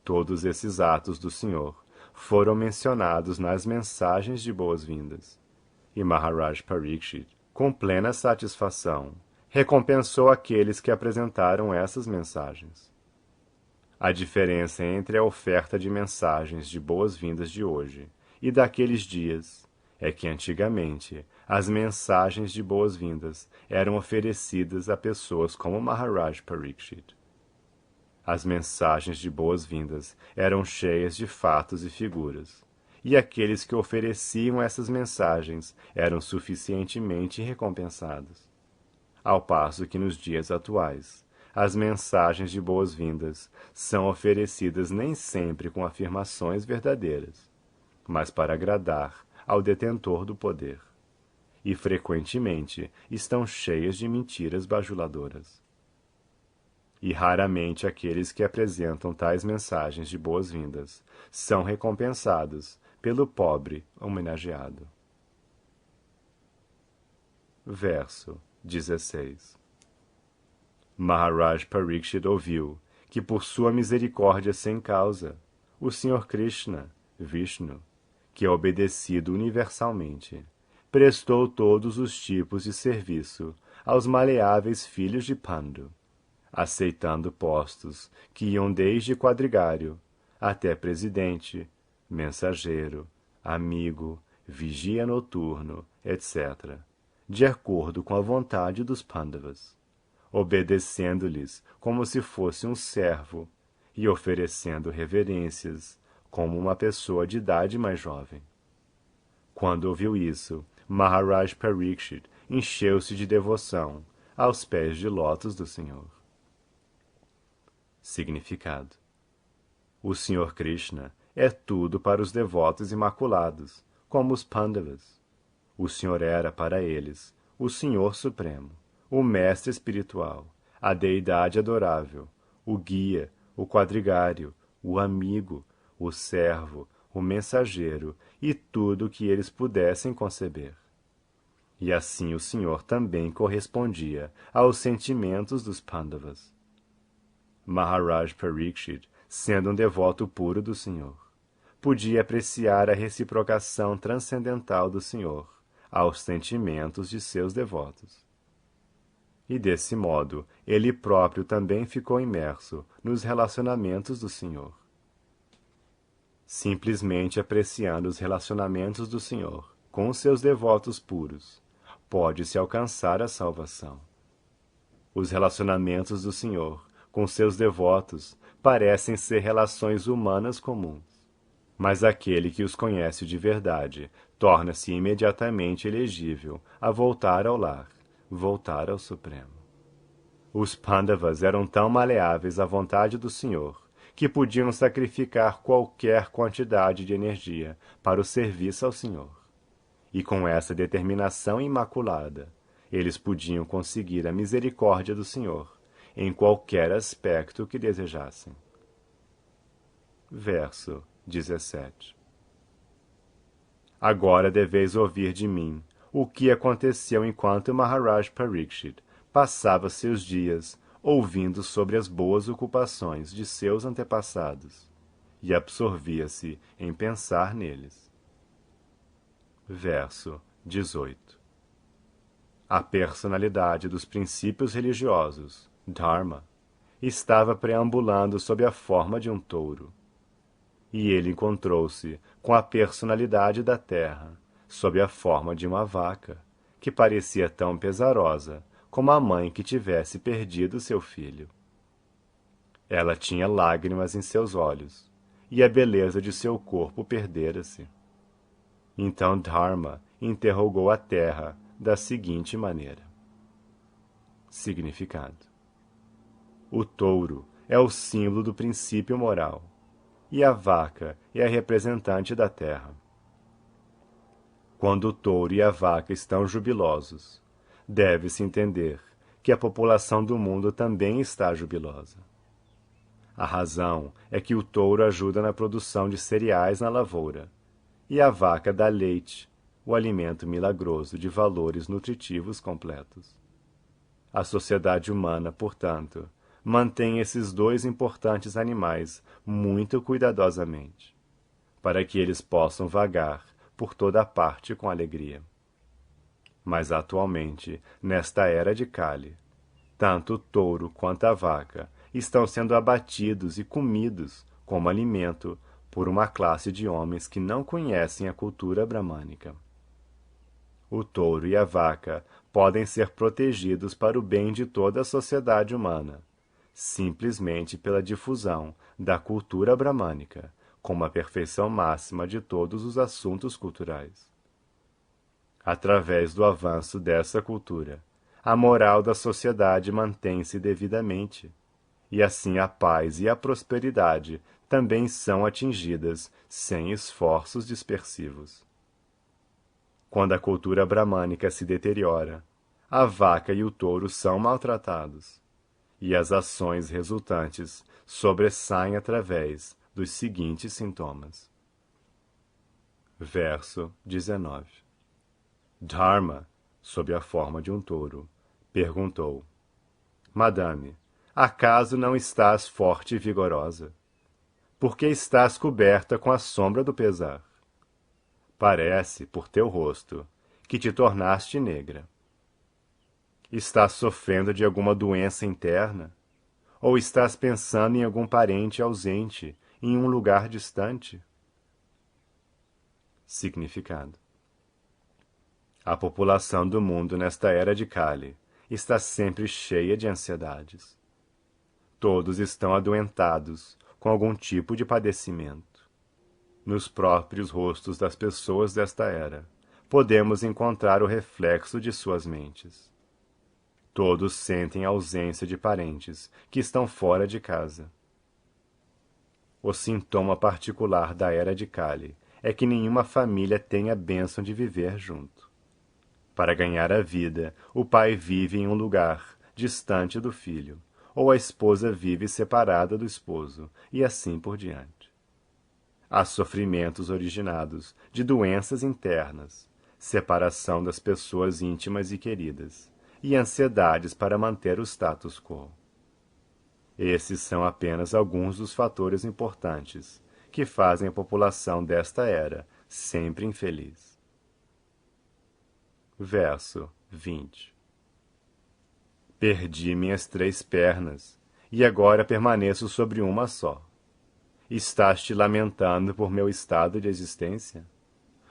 Todos esses atos do Senhor foram mencionados nas mensagens de boas-vindas. E Maharaj Parikshit, com plena satisfação, recompensou aqueles que apresentaram essas mensagens. A diferença entre a oferta de mensagens de boas-vindas de hoje e daqueles dias é que antigamente as mensagens de boas-vindas eram oferecidas a pessoas como Maharaj Parikshit. As mensagens de boas-vindas eram cheias de fatos e figuras, e aqueles que ofereciam essas mensagens eram suficientemente recompensados. Ao passo que nos dias atuais, as mensagens de boas-vindas são oferecidas nem sempre com afirmações verdadeiras, mas para agradar ao detentor do poder, e frequentemente estão cheias de mentiras bajuladoras. E raramente aqueles que apresentam tais mensagens de boas-vindas são recompensados pelo pobre homenageado. Verso 16. Maharaj Parikshit ouviu que, por sua misericórdia sem causa, o Senhor Krishna, Vishnu, que é obedecido universalmente, prestou todos os tipos de serviço aos maleáveis filhos de Pandu, aceitando postos que iam desde quadrigário até presidente, mensageiro, amigo, vigia noturno, etc., de acordo com a vontade dos Pandavas, obedecendo-lhes como se fosse um servo e oferecendo reverências como uma pessoa de idade mais jovem. Quando ouviu isso, Maharaj Parikshit encheu-se de devoção aos pés de lótus do Senhor. Significado: o Senhor Krishna é tudo para os devotos imaculados, como os Pandavas. O Senhor era para eles o Senhor Supremo, o Mestre Espiritual, a Deidade Adorável, o Guia, o Quadrigário, o Amigo, o Servo, o Mensageiro e tudo o que eles pudessem conceber. E assim o Senhor também correspondia aos sentimentos dos Pandavas. Maharaj Parikshit, sendo um devoto puro do Senhor, podia apreciar a reciprocação transcendental do Senhor aos sentimentos de seus devotos. E desse modo, ele próprio também ficou imerso nos relacionamentos do Senhor. Simplesmente apreciando os relacionamentos do Senhor com os seus devotos puros, pode-se alcançar a salvação. Os relacionamentos do Senhor com seus devotos parecem ser relações humanas comuns, mas aquele que os conhece de verdade torna-se imediatamente elegível a voltar ao lar, voltar ao Supremo. Os Pandavas eram tão maleáveis à vontade do Senhor que podiam sacrificar qualquer quantidade de energia para o serviço ao Senhor. E com essa determinação imaculada, eles podiam conseguir a misericórdia do Senhor em qualquer aspecto que desejassem. Verso 17. Agora deveis ouvir de mim o que aconteceu enquanto Maharaj Parikshit passava seus dias ouvindo sobre as boas ocupações de seus antepassados e absorvia-se em pensar neles. Verso 18. A personalidade dos princípios religiosos, Dharma, estava preambulando sob a forma de um touro. E ele encontrou-se com a personalidade da terra, sob a forma de uma vaca, que parecia tão pesarosa como a mãe que tivesse perdido seu filho. Ela tinha lágrimas em seus olhos, e a beleza de seu corpo perdera-se. Então Dharma interrogou a terra da seguinte maneira. Significado: o touro é o símbolo do princípio moral, e a vaca é a representante da terra. Quando o touro e a vaca estão jubilosos, deve-se entender que a população do mundo também está jubilosa. A razão é que o touro ajuda na produção de cereais na lavoura, e a vaca dá leite, o alimento milagroso de valores nutritivos completos. A sociedade humana, portanto, mantém esses dois importantes animais muito cuidadosamente, para que eles possam vagar por toda a parte com alegria. Mas atualmente, nesta era de Kali, tanto o touro quanto a vaca estão sendo abatidos e comidos como alimento por uma classe de homens que não conhecem a cultura bramânica. O touro e a vaca podem ser protegidos para o bem de toda a sociedade humana, simplesmente pela difusão da cultura bramânica, como a perfeição máxima de todos os assuntos culturais. Através do avanço dessa cultura, a moral da sociedade mantém-se devidamente, e assim a paz e a prosperidade também são atingidas sem esforços dispersivos. Quando a cultura bramânica se deteriora, a vaca e o touro são maltratados, e as ações resultantes sobressaem através dos seguintes sintomas. Verso 19. Dharma, sob a forma de um touro, perguntou: Madame, acaso não estás forte e vigorosa? Por que estás coberta com a sombra do pesar? Parece, por teu rosto, que te tornaste negra. Estás sofrendo de alguma doença interna? Ou estás pensando em algum parente ausente, em um lugar distante? Significado: a população do mundo nesta era de Kali está sempre cheia de ansiedades. Todos estão adoentados com algum tipo de padecimento. Nos próprios rostos das pessoas desta era, podemos encontrar o reflexo de suas mentes. Todos sentem a ausência de parentes que estão fora de casa. O sintoma particular da era de Kali é que nenhuma família tem a bênção de viver junto. Para ganhar a vida, o pai vive em um lugar distante do filho, ou a esposa vive separada do esposo, e assim por diante. Há sofrimentos originados de doenças internas, separação das pessoas íntimas e queridas, e ansiedades para manter o status quo. Esses são apenas alguns dos fatores importantes que fazem a população desta era sempre infeliz. Verso 20. Perdi minhas 3 pernas, e agora permaneço sobre uma só. Estás te lamentando por meu estado de existência?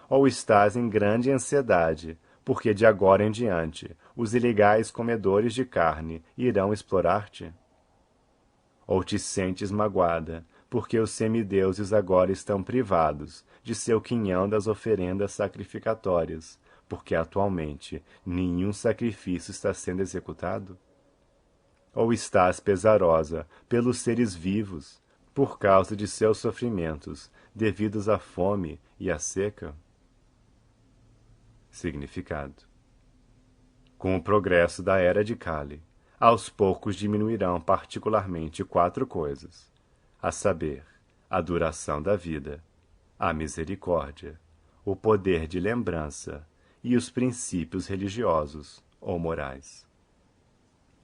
Ou estás em grande ansiedade, porque de agora em diante os ilegais comedores de carne irão explorar-te? Ou te sentes magoada, porque os semideuses agora estão privados de seu quinhão das oferendas sacrificatórias, porque atualmente nenhum sacrifício está sendo executado? Ou estás pesarosa pelos seres vivos, por causa de seus sofrimentos, devidos à fome e à seca? Significado: com o progresso da era de Kali, aos poucos diminuirão particularmente 4 coisas, a saber, a duração da vida, a misericórdia, o poder de lembrança e os princípios religiosos ou morais.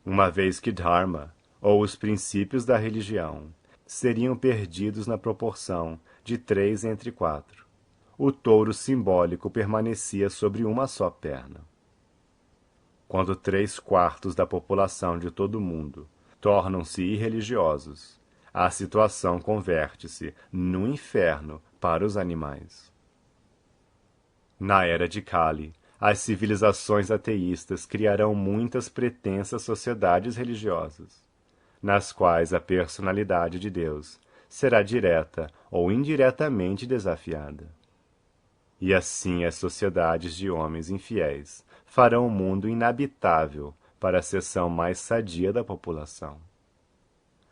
Uma vez que Dharma, ou os princípios da religião, seriam perdidos na proporção de 3:4. O touro simbólico permanecia sobre uma só perna. Quando 3/4 da população de todo o mundo tornam-se irreligiosos, a situação converte-se no inferno para os animais. Na era de Kali, as civilizações ateístas criarão muitas pretensas sociedades religiosas, nas quais a personalidade de Deus será direta ou indiretamente desafiada. E assim as sociedades de homens infiéis farão o mundo inabitável para a seção mais sadia da população.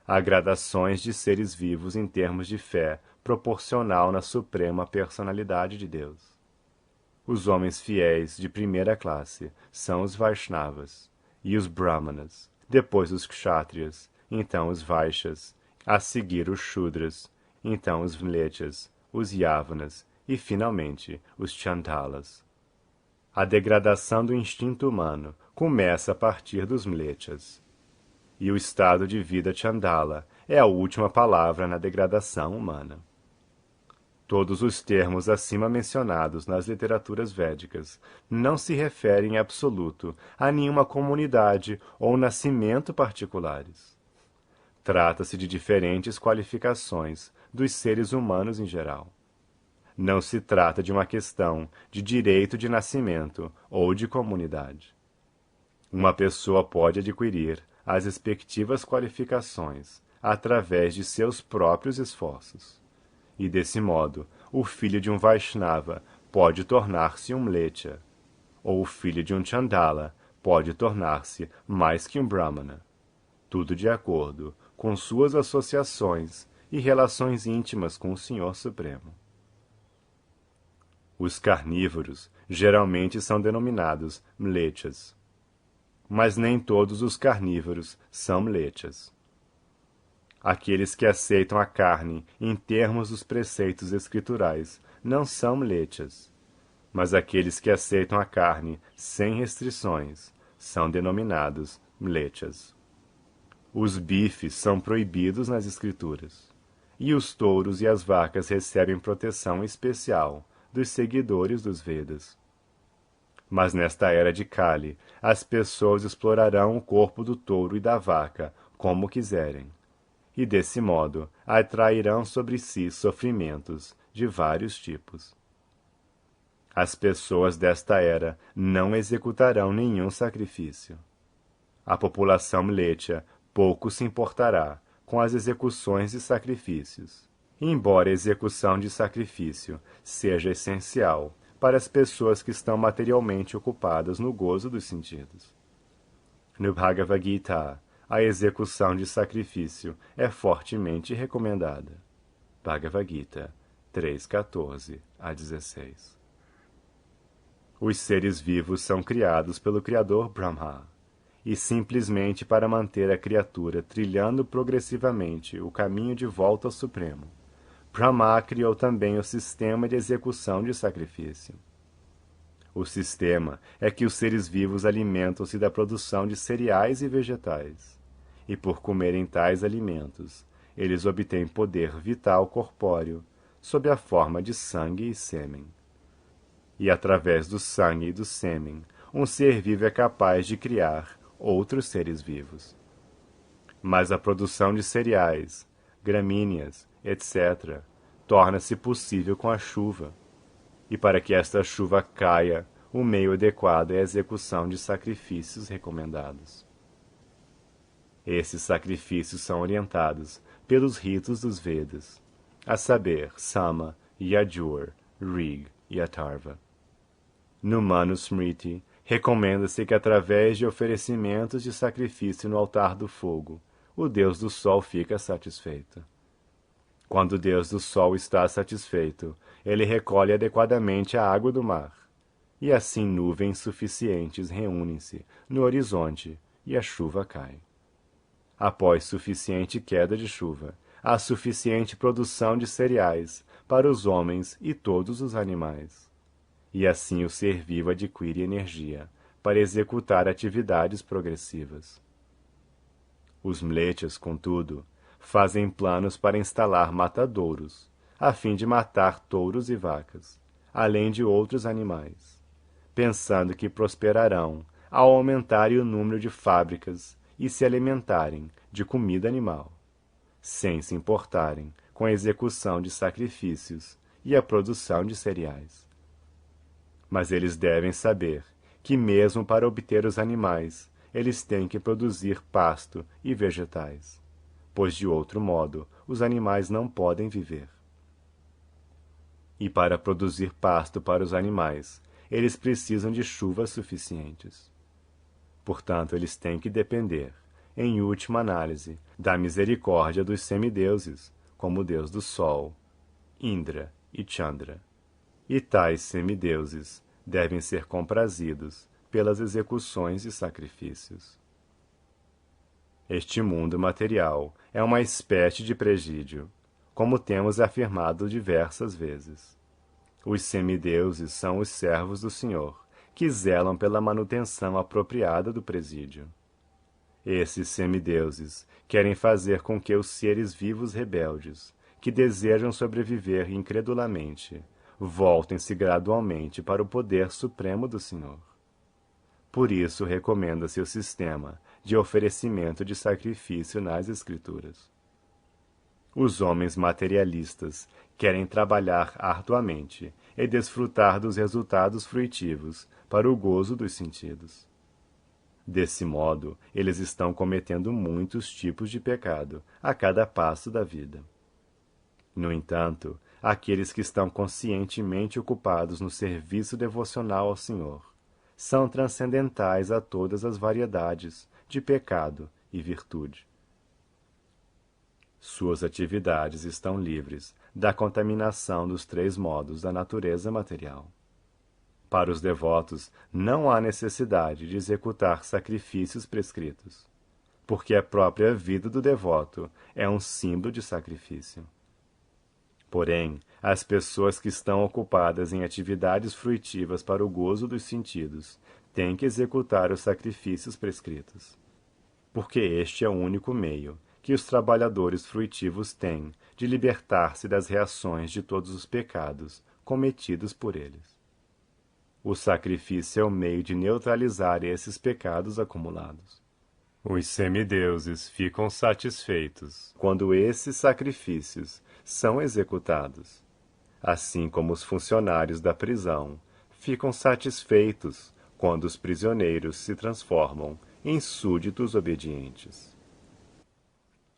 Há gradações de seres vivos em termos de fé proporcional na suprema personalidade de Deus. Os homens fiéis de primeira classe são os Vaishnavas e os Brahmanas, depois os Kshatriyas, então os Vaishyas, a seguir os Shudras, então os Mlechas, os Yavanas e, finalmente, os Chandalas. A degradação do instinto humano começa a partir dos Mlechas. E o estado de vida Chandala é a última palavra na degradação humana. Todos os termos acima mencionados nas literaturas védicas não se referem em absoluto a nenhuma comunidade ou nascimento particulares. Trata-se de diferentes qualificações dos seres humanos em geral. Não se trata de uma questão de direito de nascimento ou de comunidade. Uma pessoa pode adquirir as respectivas qualificações através de seus próprios esforços. E, desse modo, o filho de um Vaishnava pode tornar-se um Mlecha, ou o filho de um Chandala pode tornar-se mais que um Brahmana. Tudo de acordo com suas associações e relações íntimas com o Senhor Supremo. Os carnívoros geralmente são denominados Mlechas. Mas nem todos os carnívoros são Mlechas. Aqueles que aceitam a carne em termos dos preceitos escriturais não são Mlechas, mas aqueles que aceitam a carne sem restrições são denominados Mlechas. Os bifes são proibidos nas escrituras, e os touros e as vacas recebem proteção especial dos seguidores dos Vedas. Mas nesta era de Kali, as pessoas explorarão o corpo do touro e da vaca como quiserem, e desse modo atrairão sobre si sofrimentos de vários tipos. As pessoas desta era não executarão nenhum sacrifício. A população Mlecha pouco se importará com as execuções de sacrifícios, embora a execução de sacrifício seja essencial para as pessoas que estão materialmente ocupadas no gozo dos sentidos. No Bhagavad Gita, a execução de sacrifício é fortemente recomendada. Bhagavad Gita 3:14-16. Os seres vivos são criados pelo Criador Brahma, e simplesmente para manter a criatura trilhando progressivamente o caminho de volta ao Supremo, Brahma criou também o sistema de execução de sacrifício. O sistema é que os seres vivos alimentam-se da produção de cereais e vegetais, e por comerem tais alimentos, eles obtêm poder vital corpóreo, sob a forma de sangue e sêmen. E através do sangue e do sêmen, um ser vivo é capaz de criar outros seres vivos. Mas a produção de cereais, gramíneas, etc., torna-se possível com a chuva. E para que esta chuva caia, o meio adequado é a execução de sacrifícios recomendados. Esses sacrifícios são orientados pelos ritos dos Vedas, a saber, Sama, Yajur, Rig e Atharva. No Manusmriti, recomenda-se que através de oferecimentos de sacrifício no altar do fogo, o Deus do Sol fica satisfeito. Quando o Deus do Sol está satisfeito, ele recolhe adequadamente a água do mar, e assim nuvens suficientes reúnem-se no horizonte e a chuva cai. Após suficiente queda de chuva, há suficiente produção de cereais para os homens e todos os animais. E assim o ser vivo adquire energia para executar atividades progressivas. Os Mlechas, contudo, fazem planos para instalar matadouros, a fim de matar touros e vacas, além de outros animais, pensando que prosperarão ao aumentarem o número de fábricas e se alimentarem de comida animal, sem se importarem com a execução de sacrifícios e a produção de cereais. Mas eles devem saber que, mesmo para obter os animais, eles têm que produzir pasto e vegetais, pois de outro modo os animais não podem viver. E para produzir pasto para os animais, eles precisam de chuvas suficientes. Portanto, eles têm que depender, em última análise, da misericórdia dos semideuses, como o deus do sol, Indra e Chandra. E tais semideuses devem ser comprazidos pelas execuções e sacrifícios. Este mundo material é uma espécie de presídio, como temos afirmado diversas vezes. Os semideuses são os servos do Senhor, que zelam pela manutenção apropriada do presídio. Esses semideuses querem fazer com que os seres vivos rebeldes, que desejam sobreviver incredulamente, voltem-se gradualmente para o poder supremo do Senhor. Por isso recomenda-se o sistema de oferecimento de sacrifício nas Escrituras. Os homens materialistas querem trabalhar arduamente e desfrutar dos resultados fruitivos para o gozo dos sentidos. Desse modo, eles estão cometendo muitos tipos de pecado a cada passo da vida. No entanto, aqueles que estão conscientemente ocupados no serviço devocional ao Senhor são transcendentais a todas as variedades de pecado e virtude. Suas atividades estão livres da contaminação dos três modos da natureza material. Para os devotos, não há necessidade de executar sacrifícios prescritos, porque a própria vida do devoto é um símbolo de sacrifício. Porém, as pessoas que estão ocupadas em atividades fruitivas para o gozo dos sentidos têm que executar os sacrifícios prescritos, porque este é o único meio que os trabalhadores fruitivos têm de libertar-se das reações de todos os pecados cometidos por eles. O sacrifício é o meio de neutralizar esses pecados acumulados. Os semideuses ficam satisfeitos quando esses sacrifícios são executados, assim como os funcionários da prisão ficam satisfeitos quando os prisioneiros se transformam em súditos obedientes.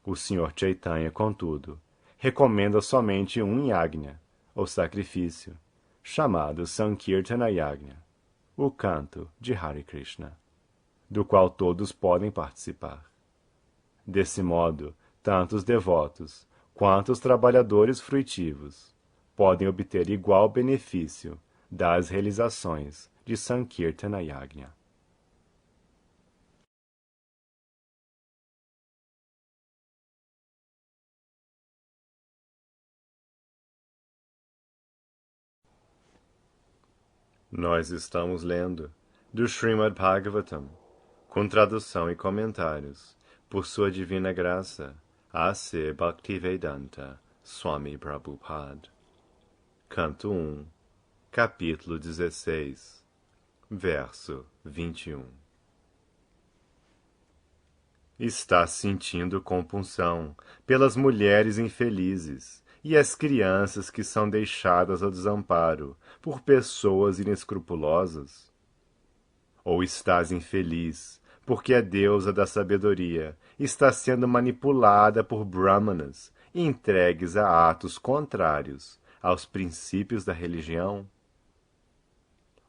O Sr. Chaitanya, contudo, recomenda somente um yajna, ou sacrifício, chamado Sankirtana Yajna, o canto de Hare Krishna, do qual todos podem participar. Desse modo, tanto os devotos quanto os trabalhadores fruitivos podem obter igual benefício das realizações de Sankirtana Yajna. Nós estamos lendo do Srimad Bhagavatam, com tradução e comentários, por sua divina graça, A.C. Bhaktivedanta Swami Prabhupada. Canto 1, capítulo 16, verso 21. Está sentindo compunção pelas mulheres infelizes e as crianças que são deixadas ao desamparo por pessoas inescrupulosas? Ou estás infeliz porque a deusa da sabedoria está sendo manipulada por brahmanas entregues a atos contrários aos princípios da religião?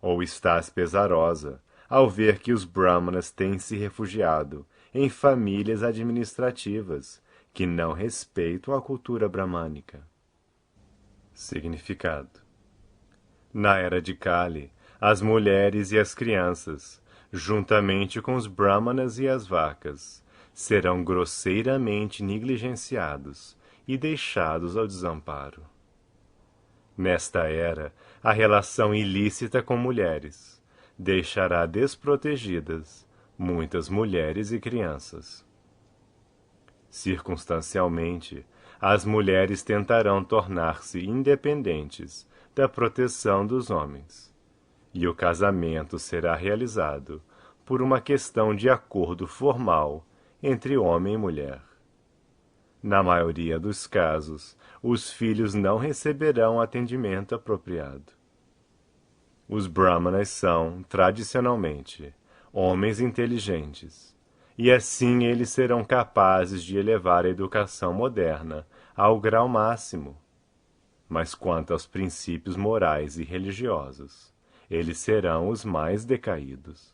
Ou estás pesarosa ao ver que os brahmanas têm se refugiado em famílias administrativas que não respeitam a cultura bramânica? Significado: na era de Kali, as mulheres e as crianças, juntamente com os brahmanas e as vacas, serão grosseiramente negligenciados e deixados ao desamparo. Nesta era, a relação ilícita com mulheres deixará desprotegidas muitas mulheres e crianças. Circunstancialmente, as mulheres tentarão tornar-se independentes da proteção dos homens, e o casamento será realizado por uma questão de acordo formal entre homem e mulher. Na maioria dos casos, os filhos não receberão atendimento apropriado. Os brahmanas são, tradicionalmente, homens inteligentes, e assim eles serão capazes de elevar a educação moderna ao grau máximo. Mas quanto aos princípios morais e religiosos, eles serão os mais decaídos.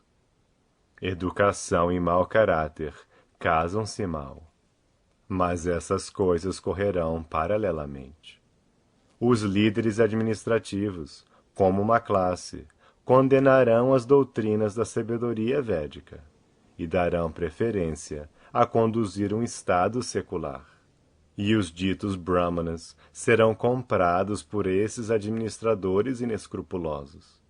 Educação e mau caráter casam-se mal, mas essas coisas correrão paralelamente. Os líderes administrativos, como uma classe, condenarão as doutrinas da sabedoria védica e darão preferência a conduzir um estado secular. E os ditos brahmanas serão comprados por esses administradores inescrupulosos.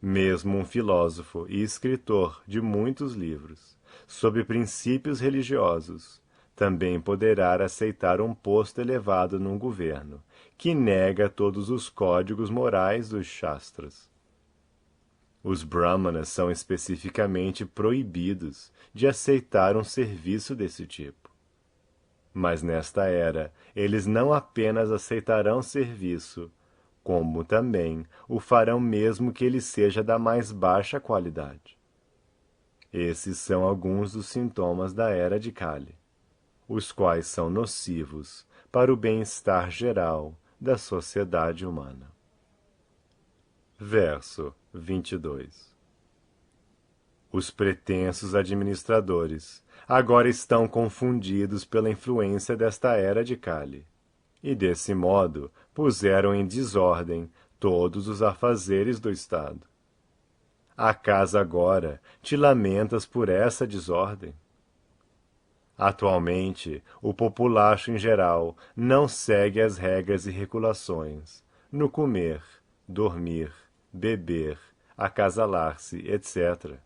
Mesmo um filósofo e escritor de muitos livros, sob princípios religiosos, também poderá aceitar um posto elevado num governo que nega todos os códigos morais dos Shastras. Os brahmanas são especificamente proibidos de aceitar um serviço desse tipo. Mas nesta era, eles não apenas aceitarão serviço, como também o farão mesmo que ele seja da mais baixa qualidade. Esses são alguns dos sintomas da era de Kali, os quais são nocivos para o bem-estar geral da sociedade humana. Verso 22. Os pretensos administradores agora estão confundidos pela influência desta era de Kali, e desse modo puseram em desordem todos os afazeres do Estado. Acaso agora te lamentas por essa desordem? Atualmente, o populacho em geral não segue as regras e regulações no comer, dormir, beber, acasalar-se, etc.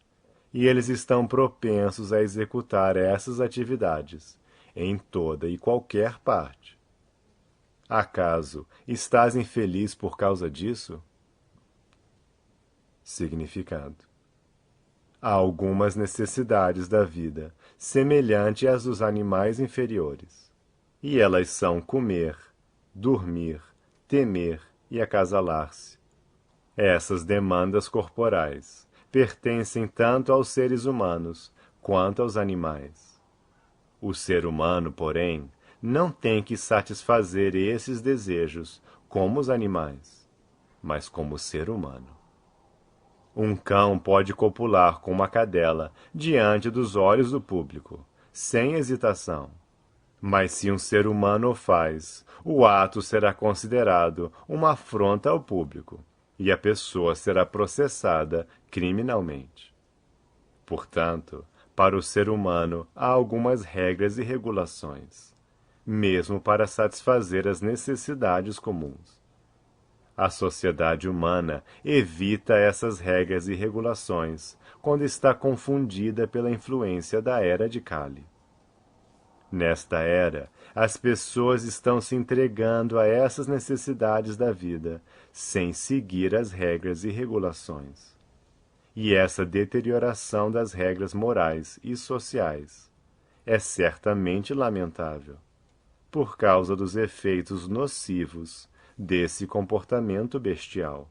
E eles estão propensos a executar essas atividades em toda e qualquer parte. Acaso estás infeliz por causa disso? Significado: há algumas necessidades da vida semelhantes às dos animais inferiores, e elas são comer, dormir, temer e acasalar-se. Essas demandas corporais pertencem tanto aos seres humanos quanto aos animais. O ser humano, porém, não tem que satisfazer esses desejos como os animais, mas como o ser humano. Um cão pode copular com uma cadela diante dos olhos do público, sem hesitação. Mas se um ser humano o faz, o ato será considerado uma afronta ao público, e a pessoa será processada criminalmente. Portanto, para o ser humano há algumas regras e regulações, mesmo para satisfazer as necessidades comuns. A sociedade humana evita essas regras e regulações quando está confundida pela influência da era de Kali. Nesta era, as pessoas estão se entregando a essas necessidades da vida, sem seguir as regras e regulações. E essa deterioração das regras morais e sociais é certamente lamentável, por causa dos efeitos nocivos desse comportamento bestial.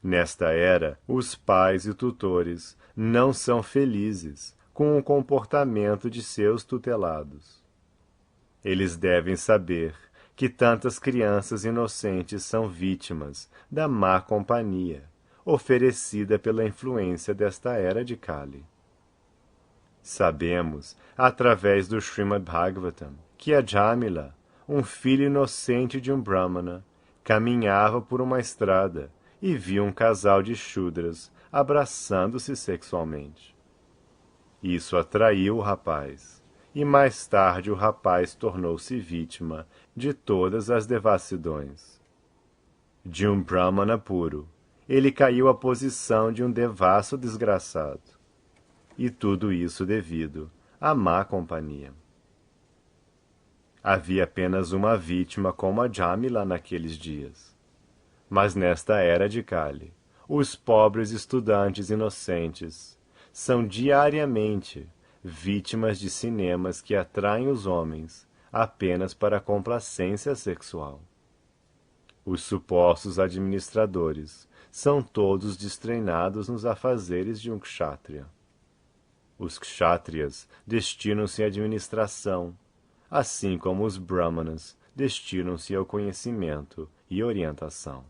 Nesta era, os pais e tutores não são felizes com o comportamento de seus tutelados. Eles devem saber que tantas crianças inocentes são vítimas da má companhia oferecida pela influência desta era de Kali. Sabemos, através do Srimad Bhagavatam, que a Jamila, um filho inocente de um Brahmana, caminhava por uma estrada e viu um casal de Shudras abraçando-se sexualmente. Isso atraiu o rapaz, e mais tarde o rapaz tornou-se vítima de todas as devassidões. De um Brahmana puro, ele caiu à posição de um devasso desgraçado. E tudo isso devido à má companhia. Havia apenas uma vítima como a Jamila naqueles dias. Mas nesta era de Kali, os pobres estudantes inocentes são diariamente vítimas de cinemas que atraem os homens apenas para a complacência sexual. Os supostos administradores são todos destreinados nos afazeres de um kshatriya. Os kshatriyas destinam-se à administração, assim como os brahmanas destinam-se ao conhecimento e orientação.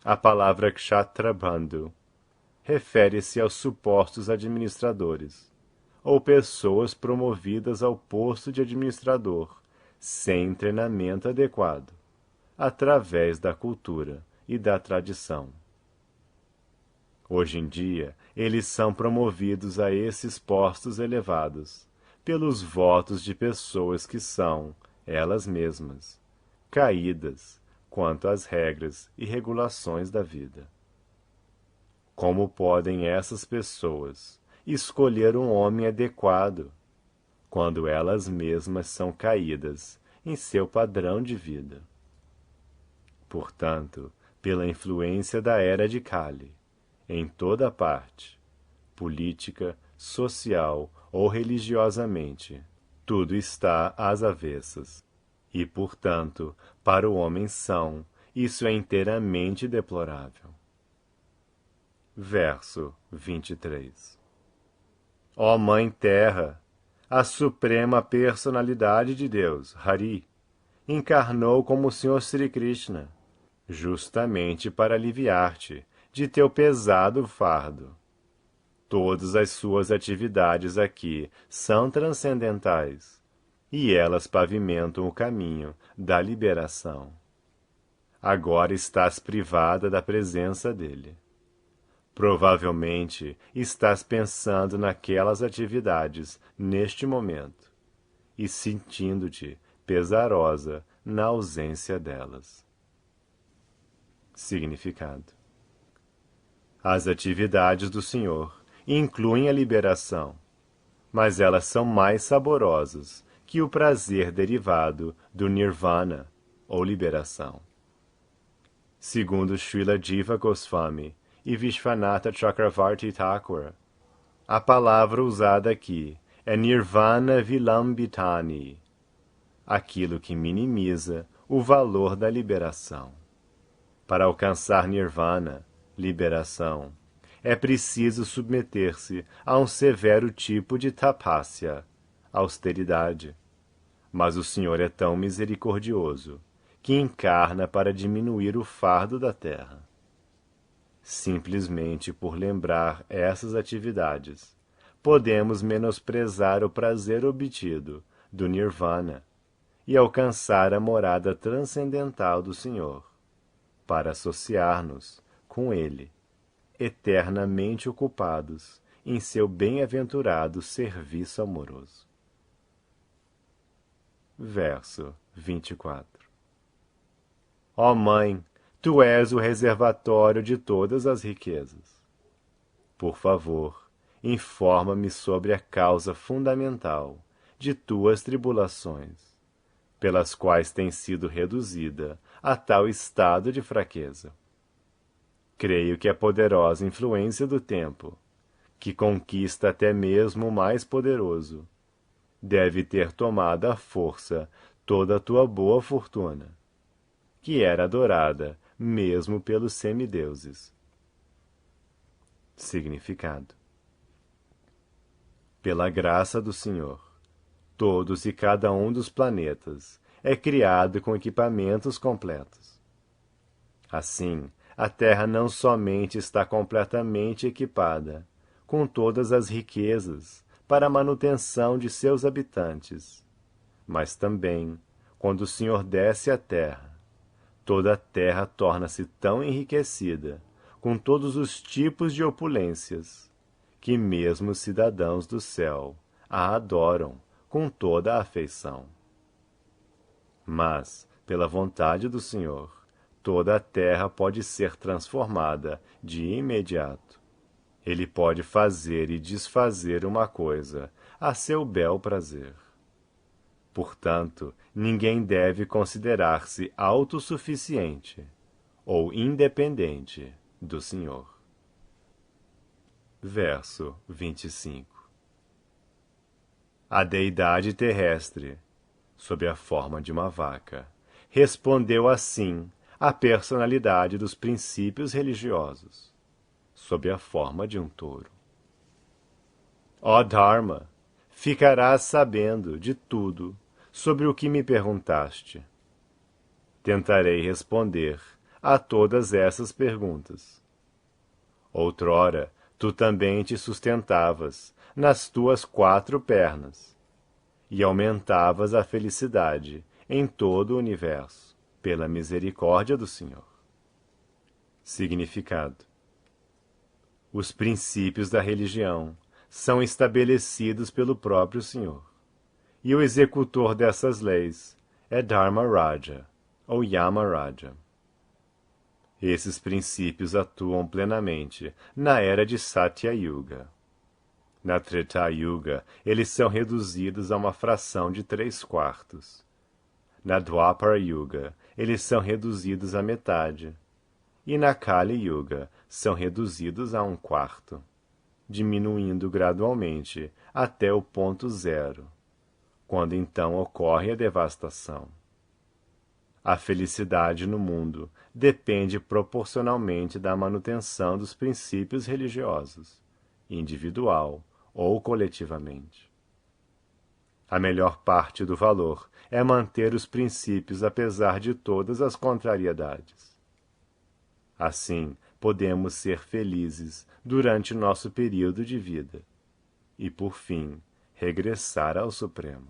A palavra kshatrabandhu refere-se aos supostos administradores, ou pessoas promovidas ao posto de administrador sem treinamento adequado, através da cultura e da tradição. Hoje em dia, eles são promovidos a esses postos elevados pelos votos de pessoas que são, elas mesmas, caídas quanto às regras e regulações da vida. Como podem essas pessoas escolher um homem adequado quando elas mesmas são caídas em seu padrão de vida? Portanto, pela influência da era de Kali, em toda parte, política, social ou religiosamente, tudo está às avessas. E, portanto, para o homem são, isso é inteiramente deplorável. Verso 23. Ó Mãe Terra, a suprema personalidade de Deus, Hari, encarnou como o Senhor Sri Krishna, justamente para aliviar-te de teu pesado fardo. Todas as suas atividades aqui são transcendentais, e elas pavimentam o caminho da liberação. Agora estás privada da presença dele. Provavelmente estás pensando naquelas atividades neste momento e sentindo-te pesarosa na ausência delas. Significado: as atividades do Senhor incluem a liberação, mas elas são mais saborosas que o prazer derivado do nirvana, ou liberação. Segundo Srila Jiva Goswami e Vishwanatha Chakravarti Thakur, a palavra usada aqui é nirvana vilambitani, aquilo que minimiza o valor da liberação. Para alcançar nirvana, liberação, é preciso submeter-se a um severo tipo de tapasya, austeridade. Mas o Senhor é tão misericordioso que encarna para diminuir o fardo da terra. Simplesmente por lembrar essas atividades, podemos menosprezar o prazer obtido do nirvana e alcançar a morada transcendental do Senhor, para associar-nos com Ele, eternamente ocupados em seu bem-aventurado serviço amoroso. Verso 24. Ó Mãe, tu és o reservatório de todas as riquezas. Por favor, informa-me sobre a causa fundamental de tuas tribulações, pelas quais tens sido reduzida a tal estado de fraqueza. Creio que a poderosa influência do tempo, que conquista até mesmo o mais poderoso, deve ter tomado à força toda a tua boa fortuna, que era adorada mesmo pelos semideuses. Significado: pela graça do Senhor, todos e cada um dos planetas é criado com equipamentos completos. Assim, a Terra não somente está completamente equipada, com todas as riquezas para a manutenção de seus habitantes, mas também, quando o Senhor desce à Terra, toda a Terra torna-se tão enriquecida, com todos os tipos de opulências, que mesmo os cidadãos do céu a adoram com toda a afeição. Mas, pela vontade do Senhor, toda a terra pode ser transformada de imediato. Ele pode fazer e desfazer uma coisa a seu bel prazer. Portanto, ninguém deve considerar-se autossuficiente ou independente do Senhor. Verso 25. A deidade terrestre, sob a forma de uma vaca, respondeu assim à personalidade dos princípios religiosos, sob a forma de um touro. Ó Dharma, ficarás sabendo de tudo sobre o que me perguntaste. Tentarei responder a todas essas perguntas. Outrora, tu também te sustentavas nas tuas 4 pernas e aumentavas a felicidade em todo o universo, pela misericórdia do Senhor. Significado: os princípios da religião são estabelecidos pelo próprio Senhor, e o executor dessas leis é Dharmaraja, ou Yamaraja. Esses princípios atuam plenamente na era de Satya Yuga. Na Treta Yuga, eles são reduzidos a uma fração de 3/4. Na Dwapara Yuga, eles são reduzidos à metade. E na Kali Yuga, são reduzidos a 1/4, diminuindo gradualmente até o ponto zero, quando então ocorre a devastação. A felicidade no mundo depende proporcionalmente da manutenção dos princípios religiosos, individual ou coletivamente. A melhor parte do valor é manter os princípios apesar de todas as contrariedades. Assim, podemos ser felizes durante nosso período de vida e, por fim, regressar ao Supremo.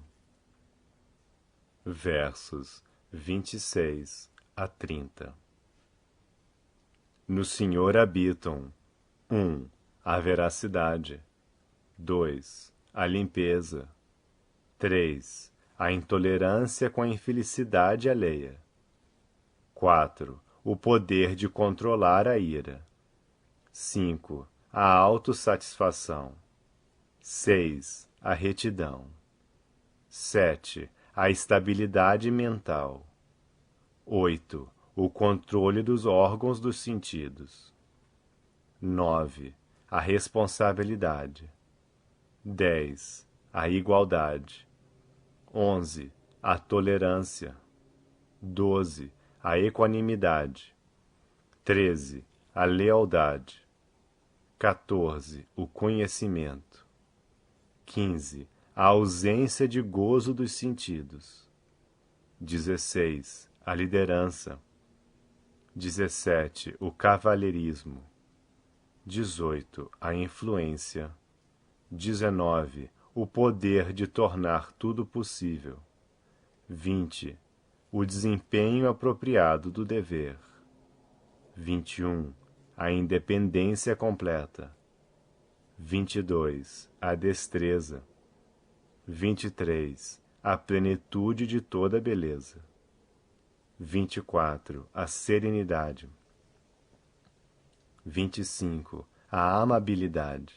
Versos 26 a 30. No Senhor habitam 1. A veracidade, 2. A limpeza, 3. A intolerância com a infelicidade alheia, 4. O poder de controlar a ira, 5. A autossatisfação, 6. A retidão, 7. A estabilidade mental, 8. O controle dos órgãos dos sentidos, 9. A responsabilidade, 10. A igualdade, 11. A tolerância, 12. A equanimidade, 13. A lealdade, 14. O conhecimento, 15. A ausência de gozo dos sentidos, 16. A liderança, 17. O cavalheirismo, 18. A influência, 19. O poder de tornar tudo possível, 20. O desempenho apropriado do dever, 21. A independência completa, 22. A destreza, 23. A plenitude de toda a beleza, 24. A serenidade, 25. A amabilidade,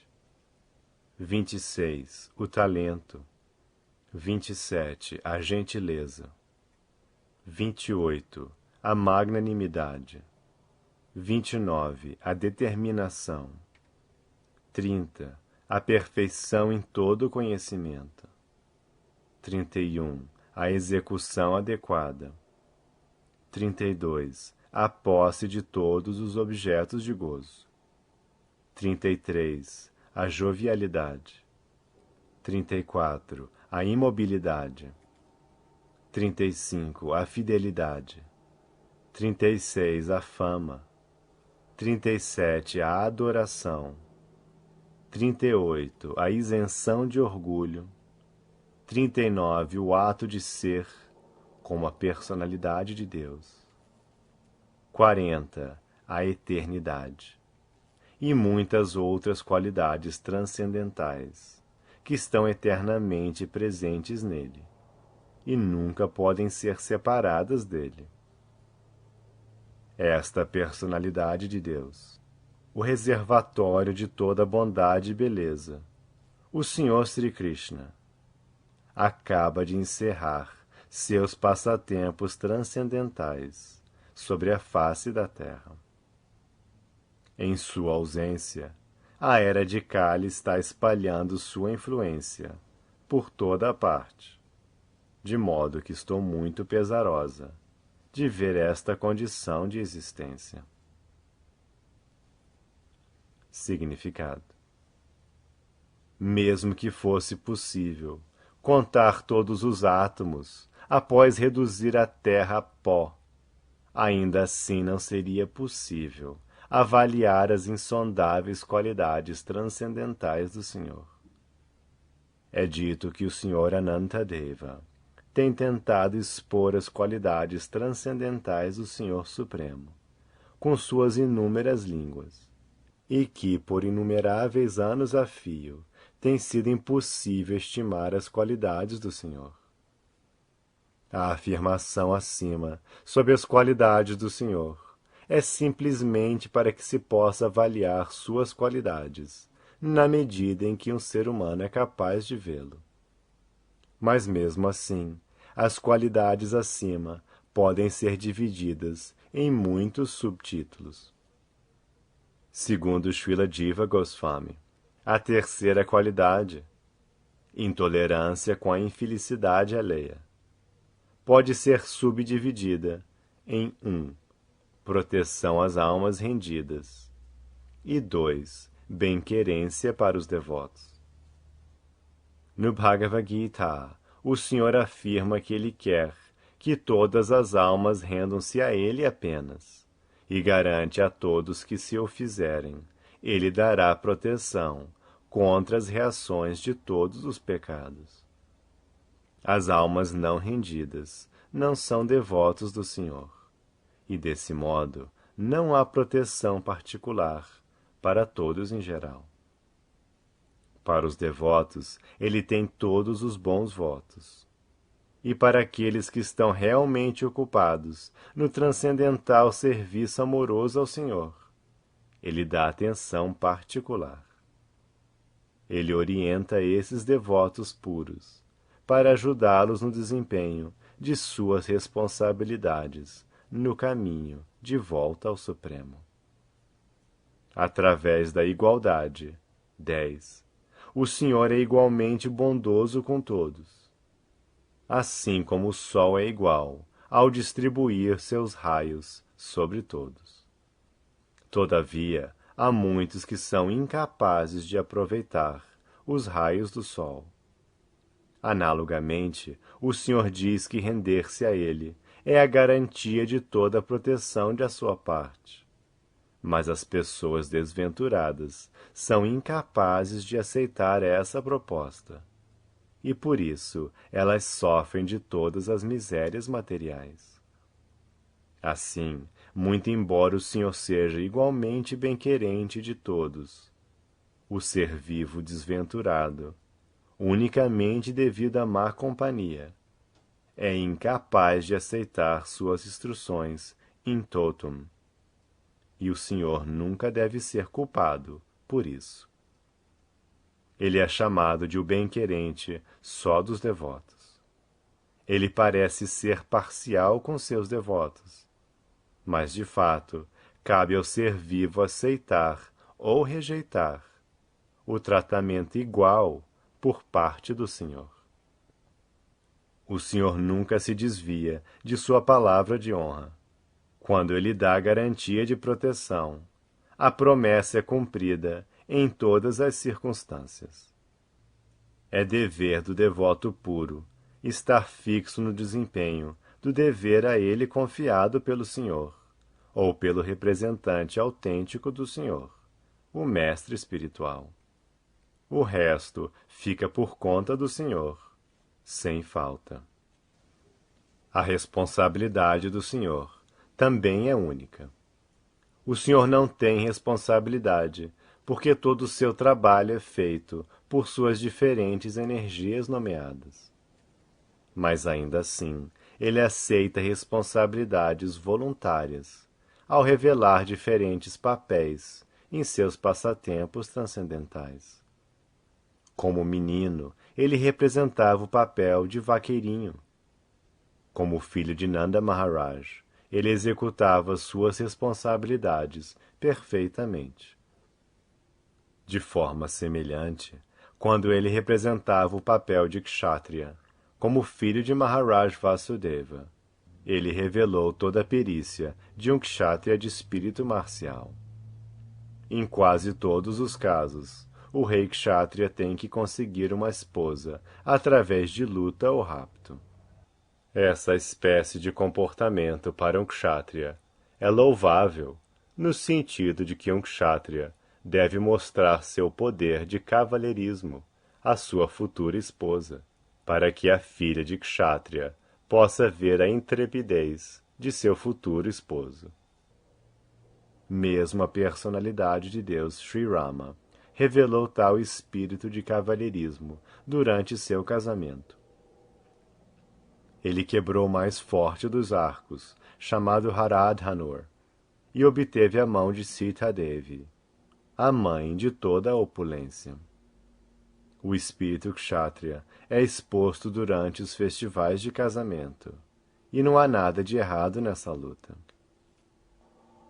26. O talento, 27. A gentileza, 28. A magnanimidade, 29. A determinação, 30. A perfeição em todo o conhecimento, 31. A execução adequada, 32. A posse de todos os objetos de gozo, 33. A jovialidade, 34. A imobilidade, 35. A fidelidade, 36. A fama, 37. A adoração, 38. A isenção de orgulho, 39. O ato de ser como a personalidade de Deus, 40. A eternidade, e muitas outras qualidades transcendentais que estão eternamente presentes nele e nunca podem ser separadas dele. Esta personalidade de Deus, o reservatório de toda bondade e beleza, o Senhor Sri Krishna, acaba de encerrar seus passatempos transcendentais sobre a face da Terra. Em sua ausência, a Era de Kali está espalhando sua influência por toda a parte, de modo que estou muito pesarosa de ver esta condição de existência. Significado: mesmo que fosse possível contar todos os átomos após reduzir a Terra a pó, ainda assim não seria possível avaliar as insondáveis qualidades transcendentais do Senhor. É dito que o Senhor Anantadeva tem tentado expor as qualidades transcendentais do Senhor Supremo, com suas inúmeras línguas, e que, por inumeráveis anos a fio, tem sido impossível estimar as qualidades do Senhor. A afirmação acima sobre as qualidades do Senhor é simplesmente para que se possa avaliar suas qualidades, na medida em que um ser humano é capaz de vê-lo. Mas mesmo assim, as qualidades acima podem ser divididas em muitos subtítulos. Segundo Srila Jiva Goswami, a terceira qualidade, intolerância com a infelicidade alheia, pode ser subdividida em 1. Proteção às almas rendidas, e 2. Bem-querência para os devotos. No Bhagavad Gita, o Senhor afirma que Ele quer que todas as almas rendam-se a Ele apenas, e garante a todos que se o fizerem, Ele dará proteção contra as reações de todos os pecados. As almas não rendidas não são devotos do Senhor, e desse modo não há proteção particular para todos em geral. Para os devotos, ele tem todos os bons votos. E para aqueles que estão realmente ocupados no transcendental serviço amoroso ao Senhor, ele dá atenção particular. Ele orienta esses devotos puros para ajudá-los no desempenho de suas responsabilidades no caminho de volta ao Supremo. Através da igualdade. 10. O Senhor é igualmente bondoso com todos, assim como o sol é igual ao distribuir seus raios sobre todos. Todavia, há muitos que são incapazes de aproveitar os raios do sol. Analogamente, o Senhor diz que render-se a Ele é a garantia de toda a proteção de sua parte. Mas as pessoas desventuradas são incapazes de aceitar essa proposta, e por isso elas sofrem de todas as misérias materiais. Assim, muito embora o Senhor seja igualmente bem-querente de todos, o ser vivo desventurado, unicamente devido à má companhia, é incapaz de aceitar suas instruções in totum, e o Senhor nunca deve ser culpado por isso. Ele é chamado de o bem-querente só dos devotos. Ele parece ser parcial com seus devotos, mas de fato cabe ao ser vivo aceitar ou rejeitar o tratamento igual por parte do Senhor. O Senhor nunca se desvia de sua palavra de honra. Quando ele dá garantia de proteção, a promessa é cumprida em todas as circunstâncias. É dever do devoto puro estar fixo no desempenho do dever a ele confiado pelo Senhor, ou pelo representante autêntico do Senhor, o mestre espiritual. O resto fica por conta do Senhor, sem falta. A responsabilidade do Senhor também é única. O Senhor não tem responsabilidade, porque todo o seu trabalho é feito por suas diferentes energias nomeadas. Mas ainda assim, ele aceita responsabilidades voluntárias, ao revelar diferentes papéis em seus passatempos transcendentais. Como menino, ele representava o papel de vaqueirinho. Como filho de Nanda Maharaj, ele executava suas responsabilidades perfeitamente. De forma semelhante, quando ele representava o papel de Kshatriya, como filho de Maharaj Vasudeva, ele revelou toda a perícia de um Kshatriya de espírito marcial. Em quase todos os casos, o rei Kshatriya tem que conseguir uma esposa através de luta ou rapto. Essa espécie de comportamento para um Kshatriya é louvável, no sentido de que um Kshatriya deve mostrar seu poder de cavalheirismo à sua futura esposa, para que a filha de Kshatriya possa ver a intrepidez de seu futuro esposo. Mesmo a personalidade de Deus Sri Rama revelou tal espírito de cavalheirismo durante seu casamento. Ele quebrou o mais forte dos arcos, chamado Haradhanur, e obteve a mão de Sita Devi, a mãe de toda a opulência. O espírito Kshatriya é exposto durante os festivais de casamento, e não há nada de errado nessa luta.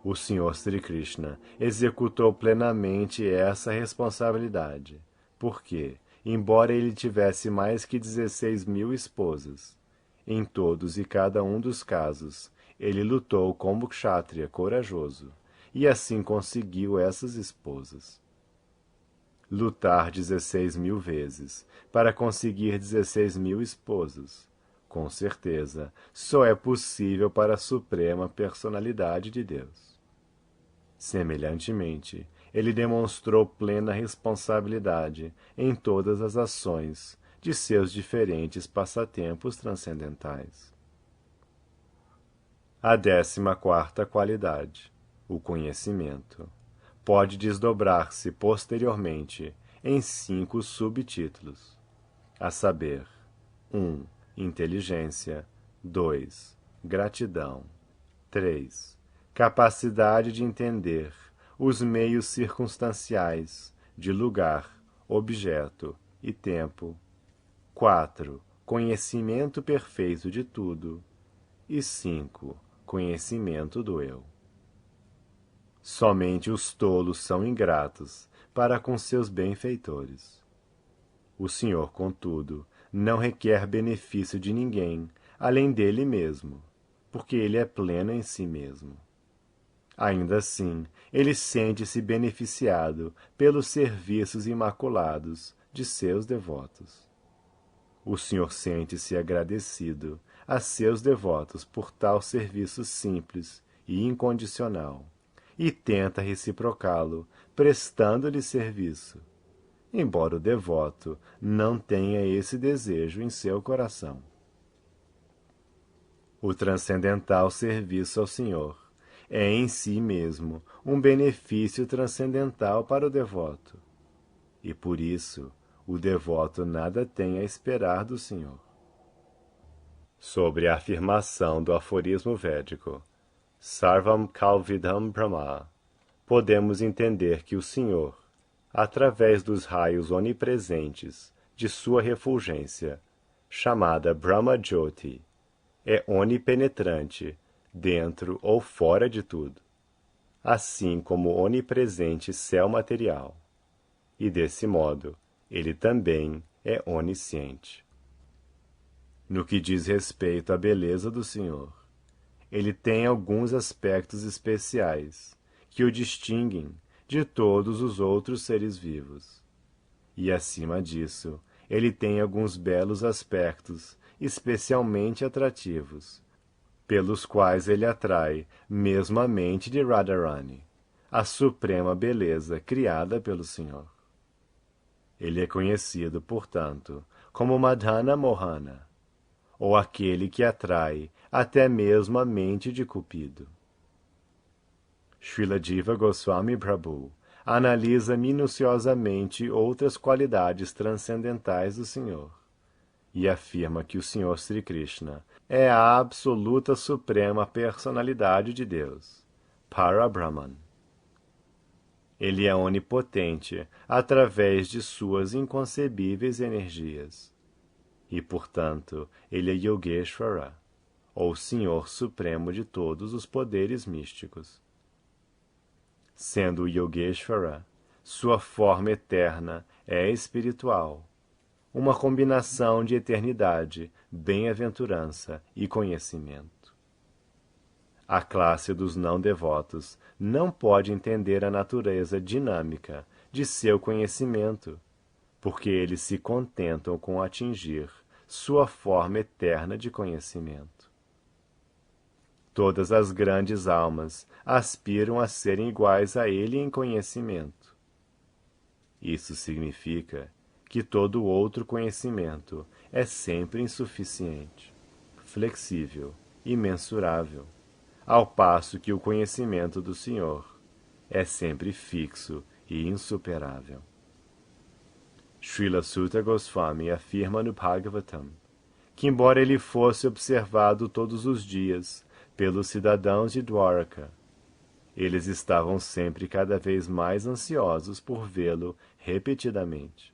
O Senhor Sri Krishna executou plenamente essa responsabilidade, porque, embora ele tivesse mais que 16.000 esposas, em todos e cada um dos casos, ele lutou como Kshatriya corajoso, e assim conseguiu essas esposas. Lutar 16.000 vezes para conseguir 16.000 esposas, com certeza, só é possível para a suprema personalidade de Deus. Semelhantemente, ele demonstrou plena responsabilidade em todas as ações de seus diferentes passatempos transcendentais. A 14ª qualidade, o conhecimento, pode desdobrar-se posteriormente em 5 subtítulos, a saber, 1. Inteligência, 2. Gratidão, 3. Capacidade de entender os meios circunstanciais de lugar, objeto e tempo, 4. Conhecimento perfeito de tudo. E 5. Conhecimento do eu. Somente os tolos são ingratos para com seus benfeitores. O Senhor, contudo, não requer benefício de ninguém, além dele mesmo, porque ele é pleno em si mesmo. Ainda assim, ele sente-se beneficiado pelos serviços imaculados de seus devotos. O Senhor sente-se agradecido a seus devotos por tal serviço simples e incondicional, e tenta reciprocá-lo, prestando-lhe serviço, embora o devoto não tenha esse desejo em seu coração. O transcendental serviço ao Senhor é em si mesmo um benefício transcendental para o devoto, e por isso o devoto nada tem a esperar do Senhor. Sobre a afirmação do aforismo védico, Sarvam Kalvidam Brahma, podemos entender que o Senhor, através dos raios onipresentes de sua refulgência, chamada Brahma Jyoti, é onipenetrante, dentro ou fora de tudo, assim como o onipresente céu material, e desse modo ele também é onisciente. No que diz respeito à beleza do Senhor, ele tem alguns aspectos especiais que o distinguem de todos os outros seres vivos. E, acima disso, ele tem alguns belos aspectos especialmente atrativos, pelos quais ele atrai mesmo a mente de Radharani, a suprema beleza criada pelo Senhor. Ele é conhecido, portanto, como Madhana Mohana, ou aquele que atrai até mesmo a mente de Cupido. Srila Jiva Goswami Prabhu analisa minuciosamente outras qualidades transcendentais do Senhor, e afirma que o Senhor Sri Krishna é a absoluta suprema personalidade de Deus, Parabrahman. Ele é onipotente através de suas inconcebíveis energias. E, portanto, ele é Yogeshvara, ou Senhor Supremo de todos os poderes místicos. Sendo o Yogeshvara, sua forma eterna é espiritual, uma combinação de eternidade, bem-aventurança e conhecimento. A classe dos não-devotos não pode entender a natureza dinâmica de seu conhecimento, porque eles se contentam com atingir sua forma eterna de conhecimento. Todas as grandes almas aspiram a serem iguais a ele em conhecimento. Isso significa que todo outro conhecimento é sempre insuficiente, flexível e mensurável, ao passo que o conhecimento do Senhor é sempre fixo e insuperável. Srila Sutta Goswami afirma no Bhagavatam que, embora ele fosse observado todos os dias pelos cidadãos de Dwaraka, eles estavam sempre cada vez mais ansiosos por vê-lo repetidamente.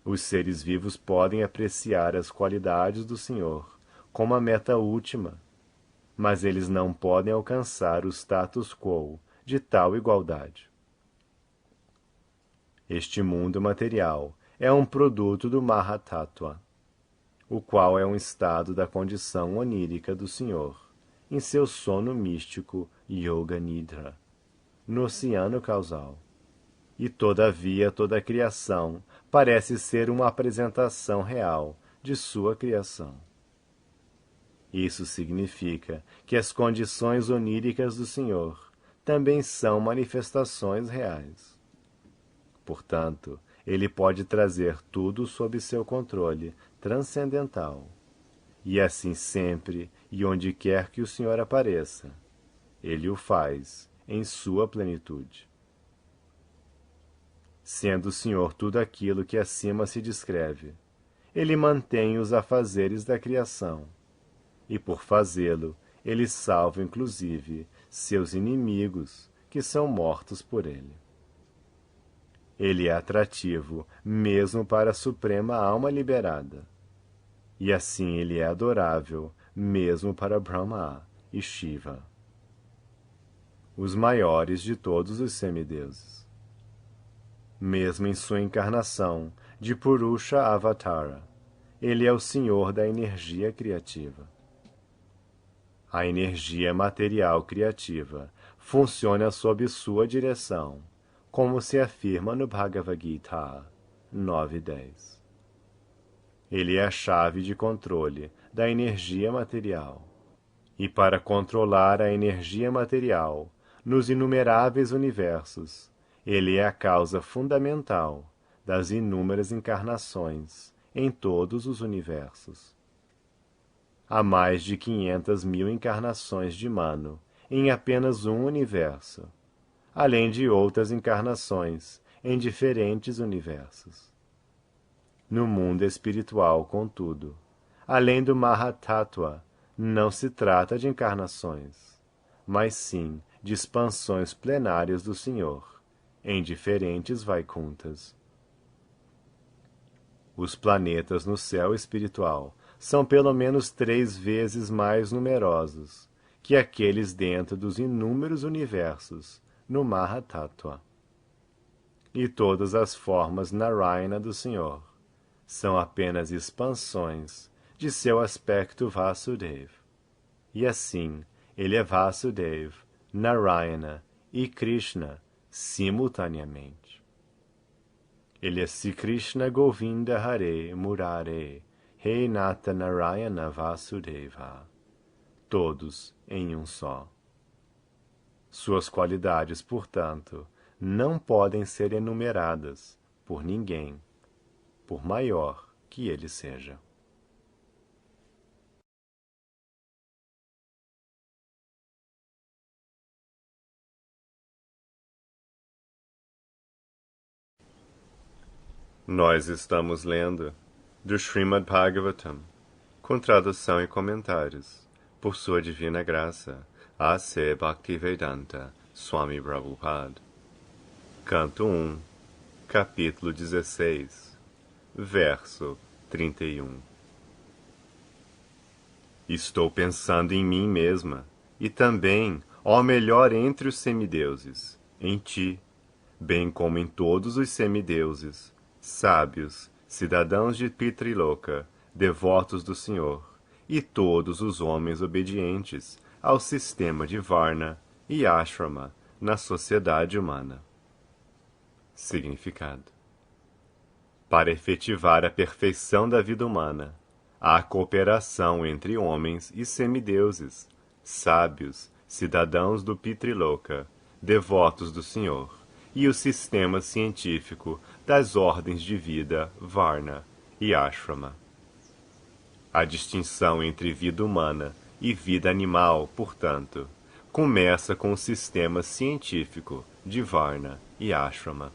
Os seres vivos podem apreciar as qualidades do Senhor como a meta última, mas eles não podem alcançar o status quo de tal igualdade. Este mundo material é um produto do Mahatattva, o qual é um estado da condição onírica do Senhor, em seu sono místico Yoga Nidra, no oceano causal. E todavia toda a criação parece ser uma apresentação real de sua criação. Isso significa que as condições oníricas do Senhor também são manifestações reais. Portanto, ele pode trazer tudo sob seu controle transcendental. E assim sempre e onde quer que o Senhor apareça, ele o faz em sua plenitude. Sendo o Senhor tudo aquilo que acima se descreve, ele mantém os afazeres da criação, e por fazê-lo, ele salva inclusive seus inimigos, que são mortos por ele. Ele é atrativo mesmo para a suprema alma liberada. E assim ele é adorável mesmo para Brahma e Shiva, os maiores de todos os semideuses. Mesmo em sua encarnação de Purusha Avatara, ele é o senhor da energia criativa. A energia material criativa funciona sob sua direção, como se afirma no Bhagavad Gita 9.10. Ele é a chave de controle da energia material. E para controlar a energia material nos inumeráveis universos, ele é a causa fundamental das inúmeras encarnações em todos os universos. Há mais de 500.000 encarnações de Manu em apenas um universo, além de outras encarnações em diferentes universos. No mundo espiritual, contudo, além do Mahatattva, não se trata de encarnações, mas sim de expansões plenárias do Senhor, em diferentes Vaikunthas. Os planetas no céu espiritual são pelo menos 3 vezes mais numerosos que aqueles dentro dos inúmeros universos no Mahatattva. E todas as formas Narayana do Senhor são apenas expansões de seu aspecto Vasudeva. E assim, ele é Vasudeva, Narayana e Krishna simultaneamente. Ele é Sri Krishna Govinda Hare Murare, He Nata Narayana Vasudeva, todos em um só. Suas qualidades, portanto, não podem ser enumeradas por ninguém, por maior que ele seja. Nós estamos lendo do Srimad Bhagavatam, com tradução e comentários, por sua divina graça, A.C. Bhaktivedanta Swami Prabhupada. Canto 1, capítulo 16, verso 31. Estou pensando em mim mesma, e também, ó melhor entre os semideuses, em ti, bem como em todos os semideuses, sábios, cidadãos de Pitriloca, devotos do Senhor, e todos os homens obedientes ao sistema de Varna e Ashrama na sociedade humana. Significado: para efetivar a perfeição da vida humana, há cooperação entre homens e semideuses, sábios, cidadãos do Pitriloca, devotos do Senhor, e o sistema científico das ordens de vida Varna e Ashrama. A distinção entre vida humana e vida animal, portanto, começa com o sistema científico de Varna e Ashrama,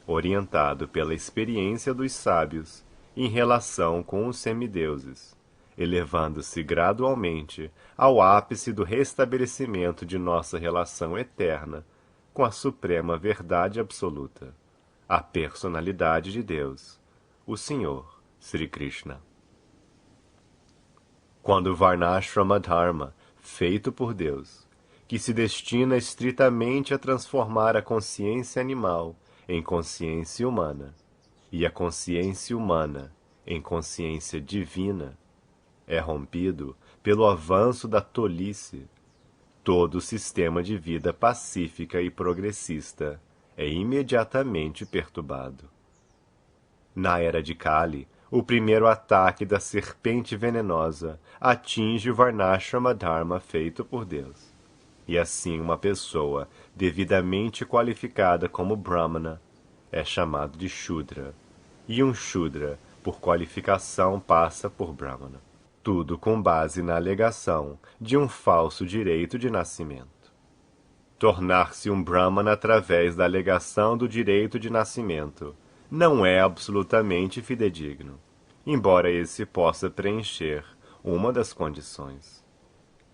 orientado pela experiência dos sábios em relação com os semideuses, elevando-se gradualmente ao ápice do restabelecimento de nossa relação eterna com a suprema verdade absoluta, a personalidade de Deus, o Senhor Sri Krishna. Quando o Varnashrama Dharma, feito por Deus, que se destina estritamente a transformar a consciência animal em consciência humana, e a consciência humana em consciência divina, é rompido pelo avanço da tolice, todo o sistema de vida pacífica e progressista é imediatamente perturbado. Na era de Kali, o primeiro ataque da serpente venenosa atinge o Varnashrama Dharma feito por Deus. E assim uma pessoa devidamente qualificada como Brahmana é chamado de Shudra, e um Shudra, por qualificação, passa por Brahmana. Tudo com base na alegação de um falso direito de nascimento. Tornar-se um Brahmana através da alegação do direito de nascimento não é absolutamente fidedigno, embora esse possa preencher uma das condições.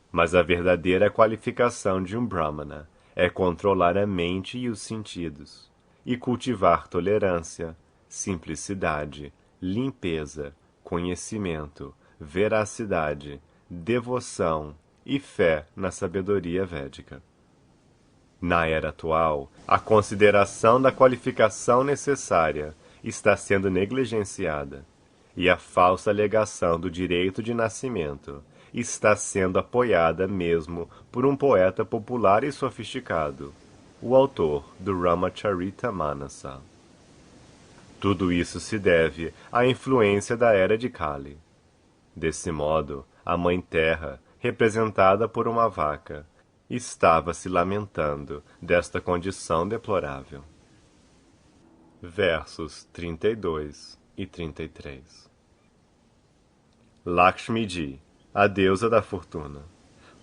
Mas a verdadeira qualificação de um Brahmana é controlar a mente e os sentidos, e cultivar tolerância, simplicidade, limpeza, conhecimento, veracidade, devoção e fé na sabedoria védica. Na era atual, a consideração da qualificação necessária está sendo negligenciada, e a falsa alegação do direito de nascimento está sendo apoiada mesmo por um poeta popular e sofisticado, o autor do Ramacharita-manasa. Tudo isso se deve à influência da era de Kali. Desse modo, a Mãe Terra, representada por uma vaca, estava se lamentando desta condição deplorável. Versos 32 e 33. Lakshmiji, a deusa da fortuna,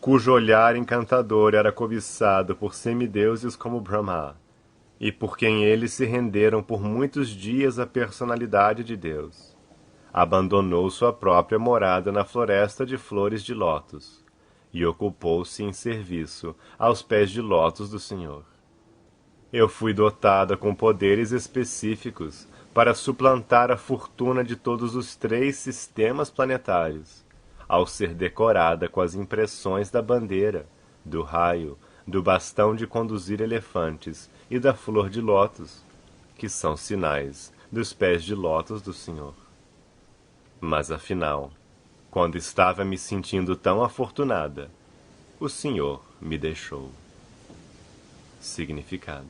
cujo olhar encantador era cobiçado por semideuses como Brahma, e por quem eles se renderam por muitos dias à personalidade de Deus, abandonou sua própria morada na floresta de flores de lótus, e ocupou-se em serviço aos pés de lótus do Senhor. Eu fui dotada com poderes específicos para suplantar a fortuna de todos os 3 sistemas planetários, ao ser decorada com as impressões da bandeira, do raio, do bastão de conduzir elefantes e da flor de lótus, que são sinais dos pés de lótus do Senhor. Mas afinal, quando estava me sentindo tão afortunada, o Senhor me deixou. Significado: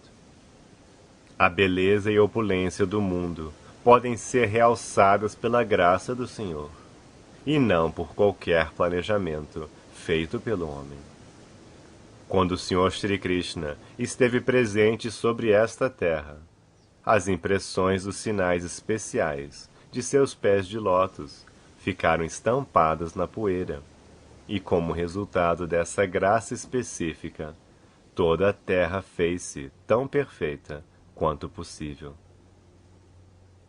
a beleza e opulência do mundo podem ser realçadas pela graça do Senhor, e não por qualquer planejamento feito pelo homem. Quando o Senhor Sri Krishna esteve presente sobre esta terra, as impressões dos sinais especiais de seus pés de lótus ficaram estampadas na poeira, e como resultado dessa graça específica, toda a terra fez-se tão perfeita quanto possível.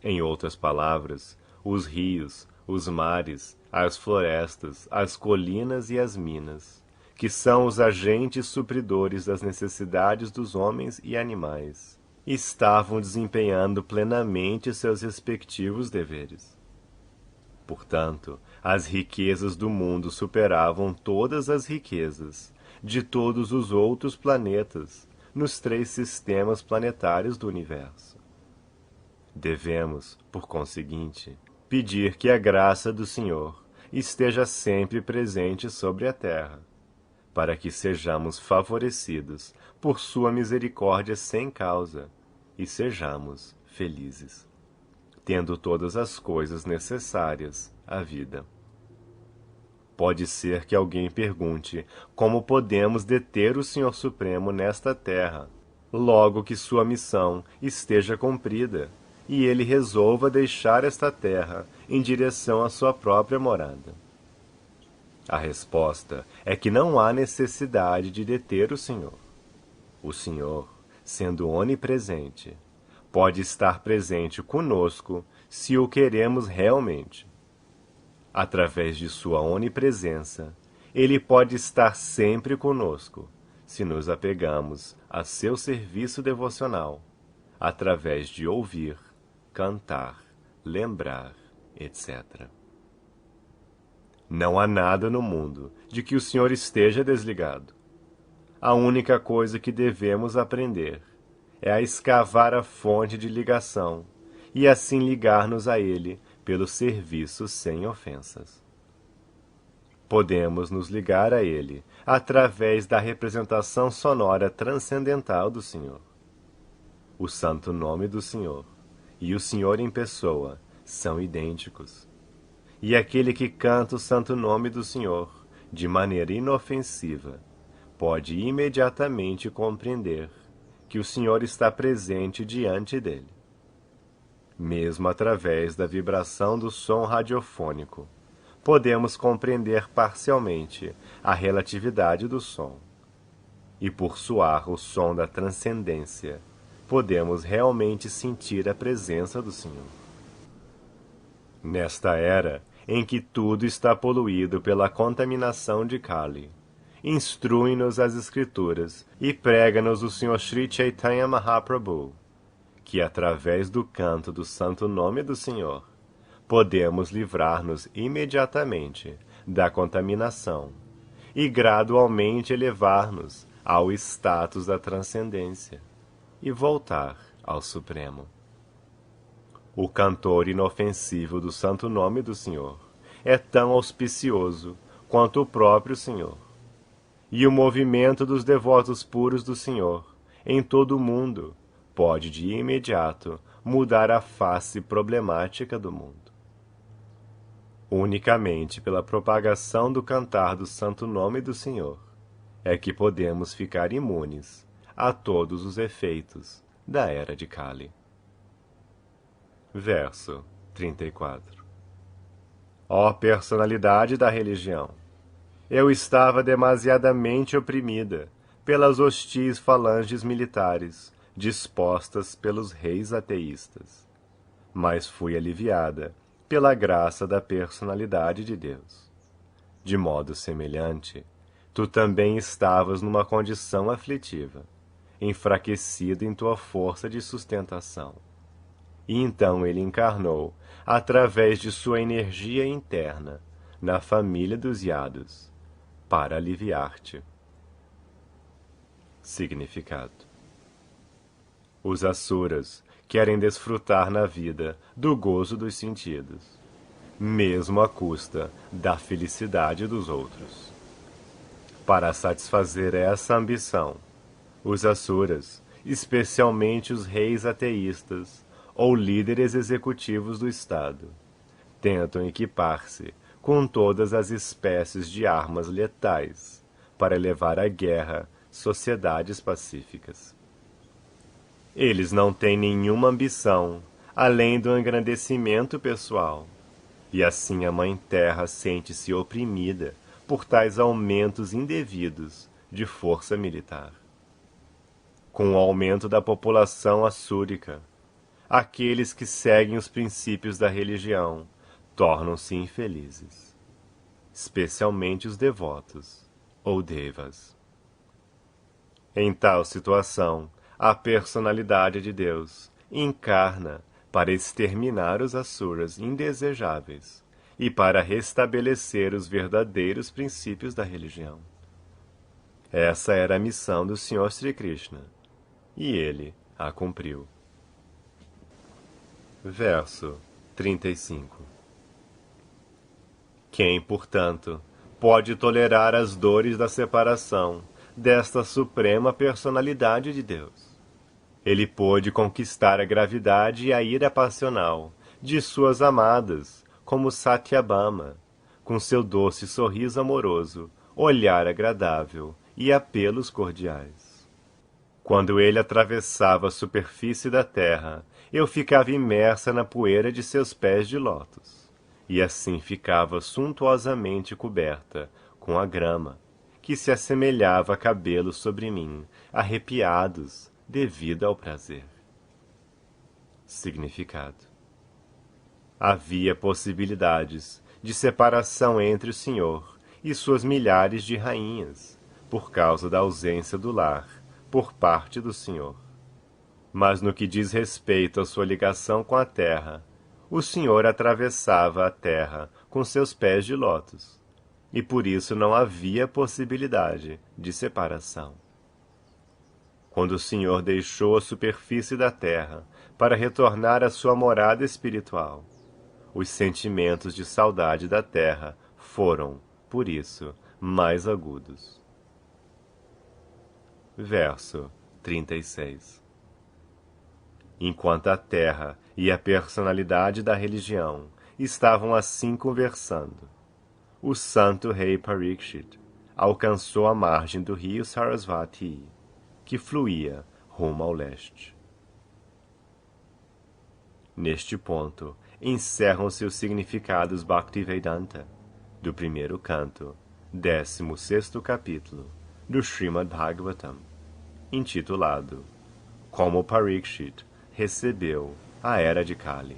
Em outras palavras, os rios, os mares, as florestas, as colinas e as minas, que são os agentes supridores das necessidades dos homens e animais, estavam desempenhando plenamente seus respectivos deveres. Portanto, as riquezas do mundo superavam todas as riquezas de todos os outros planetas nos 3 sistemas planetários do universo. Devemos, por conseguinte, pedir que a graça do Senhor esteja sempre presente sobre a Terra, para que sejamos favorecidos por sua misericórdia sem causa e sejamos felizes, tendo todas as coisas necessárias à vida. Pode ser que alguém pergunte como podemos deter o Senhor Supremo nesta terra, logo que sua missão esteja cumprida e ele resolva deixar esta terra em direção à sua própria morada. A resposta é que não há necessidade de deter o Senhor. O Senhor, sendo onipresente, pode estar presente conosco se o queremos realmente. Através de sua onipresença, ele pode estar sempre conosco, se nos apegamos a seu serviço devocional, através de ouvir, cantar, lembrar, etc. Não há nada no mundo de que o Senhor esteja desligado. A única coisa que devemos aprender é a escavar a fonte de ligação e assim ligar-nos a Ele pelo serviço sem ofensas. Podemos nos ligar a Ele através da representação sonora transcendental do Senhor. O santo nome do Senhor e o Senhor em pessoa são idênticos. E aquele que canta o santo nome do Senhor de maneira inofensiva pode imediatamente compreender que o Senhor está presente diante dele. Mesmo através da vibração do som radiofônico, podemos compreender parcialmente a relatividade do som. E por soar o som da transcendência, podemos realmente sentir a presença do Senhor. Nesta era em que tudo está poluído pela contaminação de Kali, instrui-nos as Escrituras e prega-nos o Sr. Sri Chaitanya Mahaprabhu, que através do canto do santo nome do Senhor, podemos livrar-nos imediatamente da contaminação e gradualmente elevar-nos ao status da transcendência e voltar ao Supremo. O cantor inofensivo do santo nome do Senhor é tão auspicioso quanto o próprio Senhor. E o movimento dos devotos puros do Senhor em todo o mundo pode de imediato mudar a face problemática do mundo. Unicamente pela propagação do cantar do santo nome do Senhor é que podemos ficar imunes a todos os efeitos da era de Kali. Verso 34. Ó personalidade da religião, eu estava demasiadamente oprimida pelas hostis falanges militares dispostas pelos reis ateístas, mas fui aliviada pela graça da personalidade de Deus. De modo semelhante, tu também estavas numa condição aflitiva, enfraquecido em tua força de sustentação. E então ele encarnou, através de sua energia interna, na família dos Yados, para aliviar-te. Significado: os Asuras querem desfrutar na vida do gozo dos sentidos, mesmo à custa da felicidade dos outros. Para satisfazer essa ambição, os Asuras, especialmente os reis ateístas ou líderes executivos do Estado, tentam equipar-se com todas as espécies de armas letais para levar à guerra sociedades pacíficas. Eles não têm nenhuma ambição além do engrandecimento pessoal, e assim a Mãe Terra sente-se oprimida por tais aumentos indevidos de força militar. Com o aumento da população assúrica, aqueles que seguem os princípios da religião tornam-se infelizes, especialmente os devotos ou devas. Em tal situação, a personalidade de Deus encarna para exterminar os asuras indesejáveis e para restabelecer os verdadeiros princípios da religião. Essa era a missão do Sr. Sri Krishna, e ele a cumpriu. Verso 35. Quem, portanto, pode tolerar as dores da separação desta suprema personalidade de Deus? Ele pôde conquistar a gravidade e a ira passional de suas amadas, como Satyabhama, com seu doce sorriso amoroso, olhar agradável e apelos cordiais. Quando ele atravessava a superfície da terra, eu ficava imersa na poeira de seus pés de lótus, e assim ficava suntuosamente coberta com a grama, que se assemelhava a cabelos sobre mim, arrepiados, devido ao prazer. Significado: havia possibilidades de separação entre o Senhor e suas milhares de rainhas, por causa da ausência do lar, por parte do Senhor. Mas no que diz respeito à sua ligação com a terra, o Senhor atravessava a terra com seus pés de lótus, e por isso não havia possibilidade de separação. Quando o Senhor deixou a superfície da terra para retornar à sua morada espiritual, os sentimentos de saudade da terra foram, por isso, mais agudos. Verso 36. Enquanto a terra e a personalidade da religião estavam assim conversando, o santo rei Parikshit alcançou a margem do rio Sarasvati, que fluía rumo ao leste. Neste ponto, encerram-se os significados Bhaktivedanta, do primeiro canto, 16º capítulo, do Srimad Bhagavatam, intitulado Como Parikshit recebeu a Era de Kali.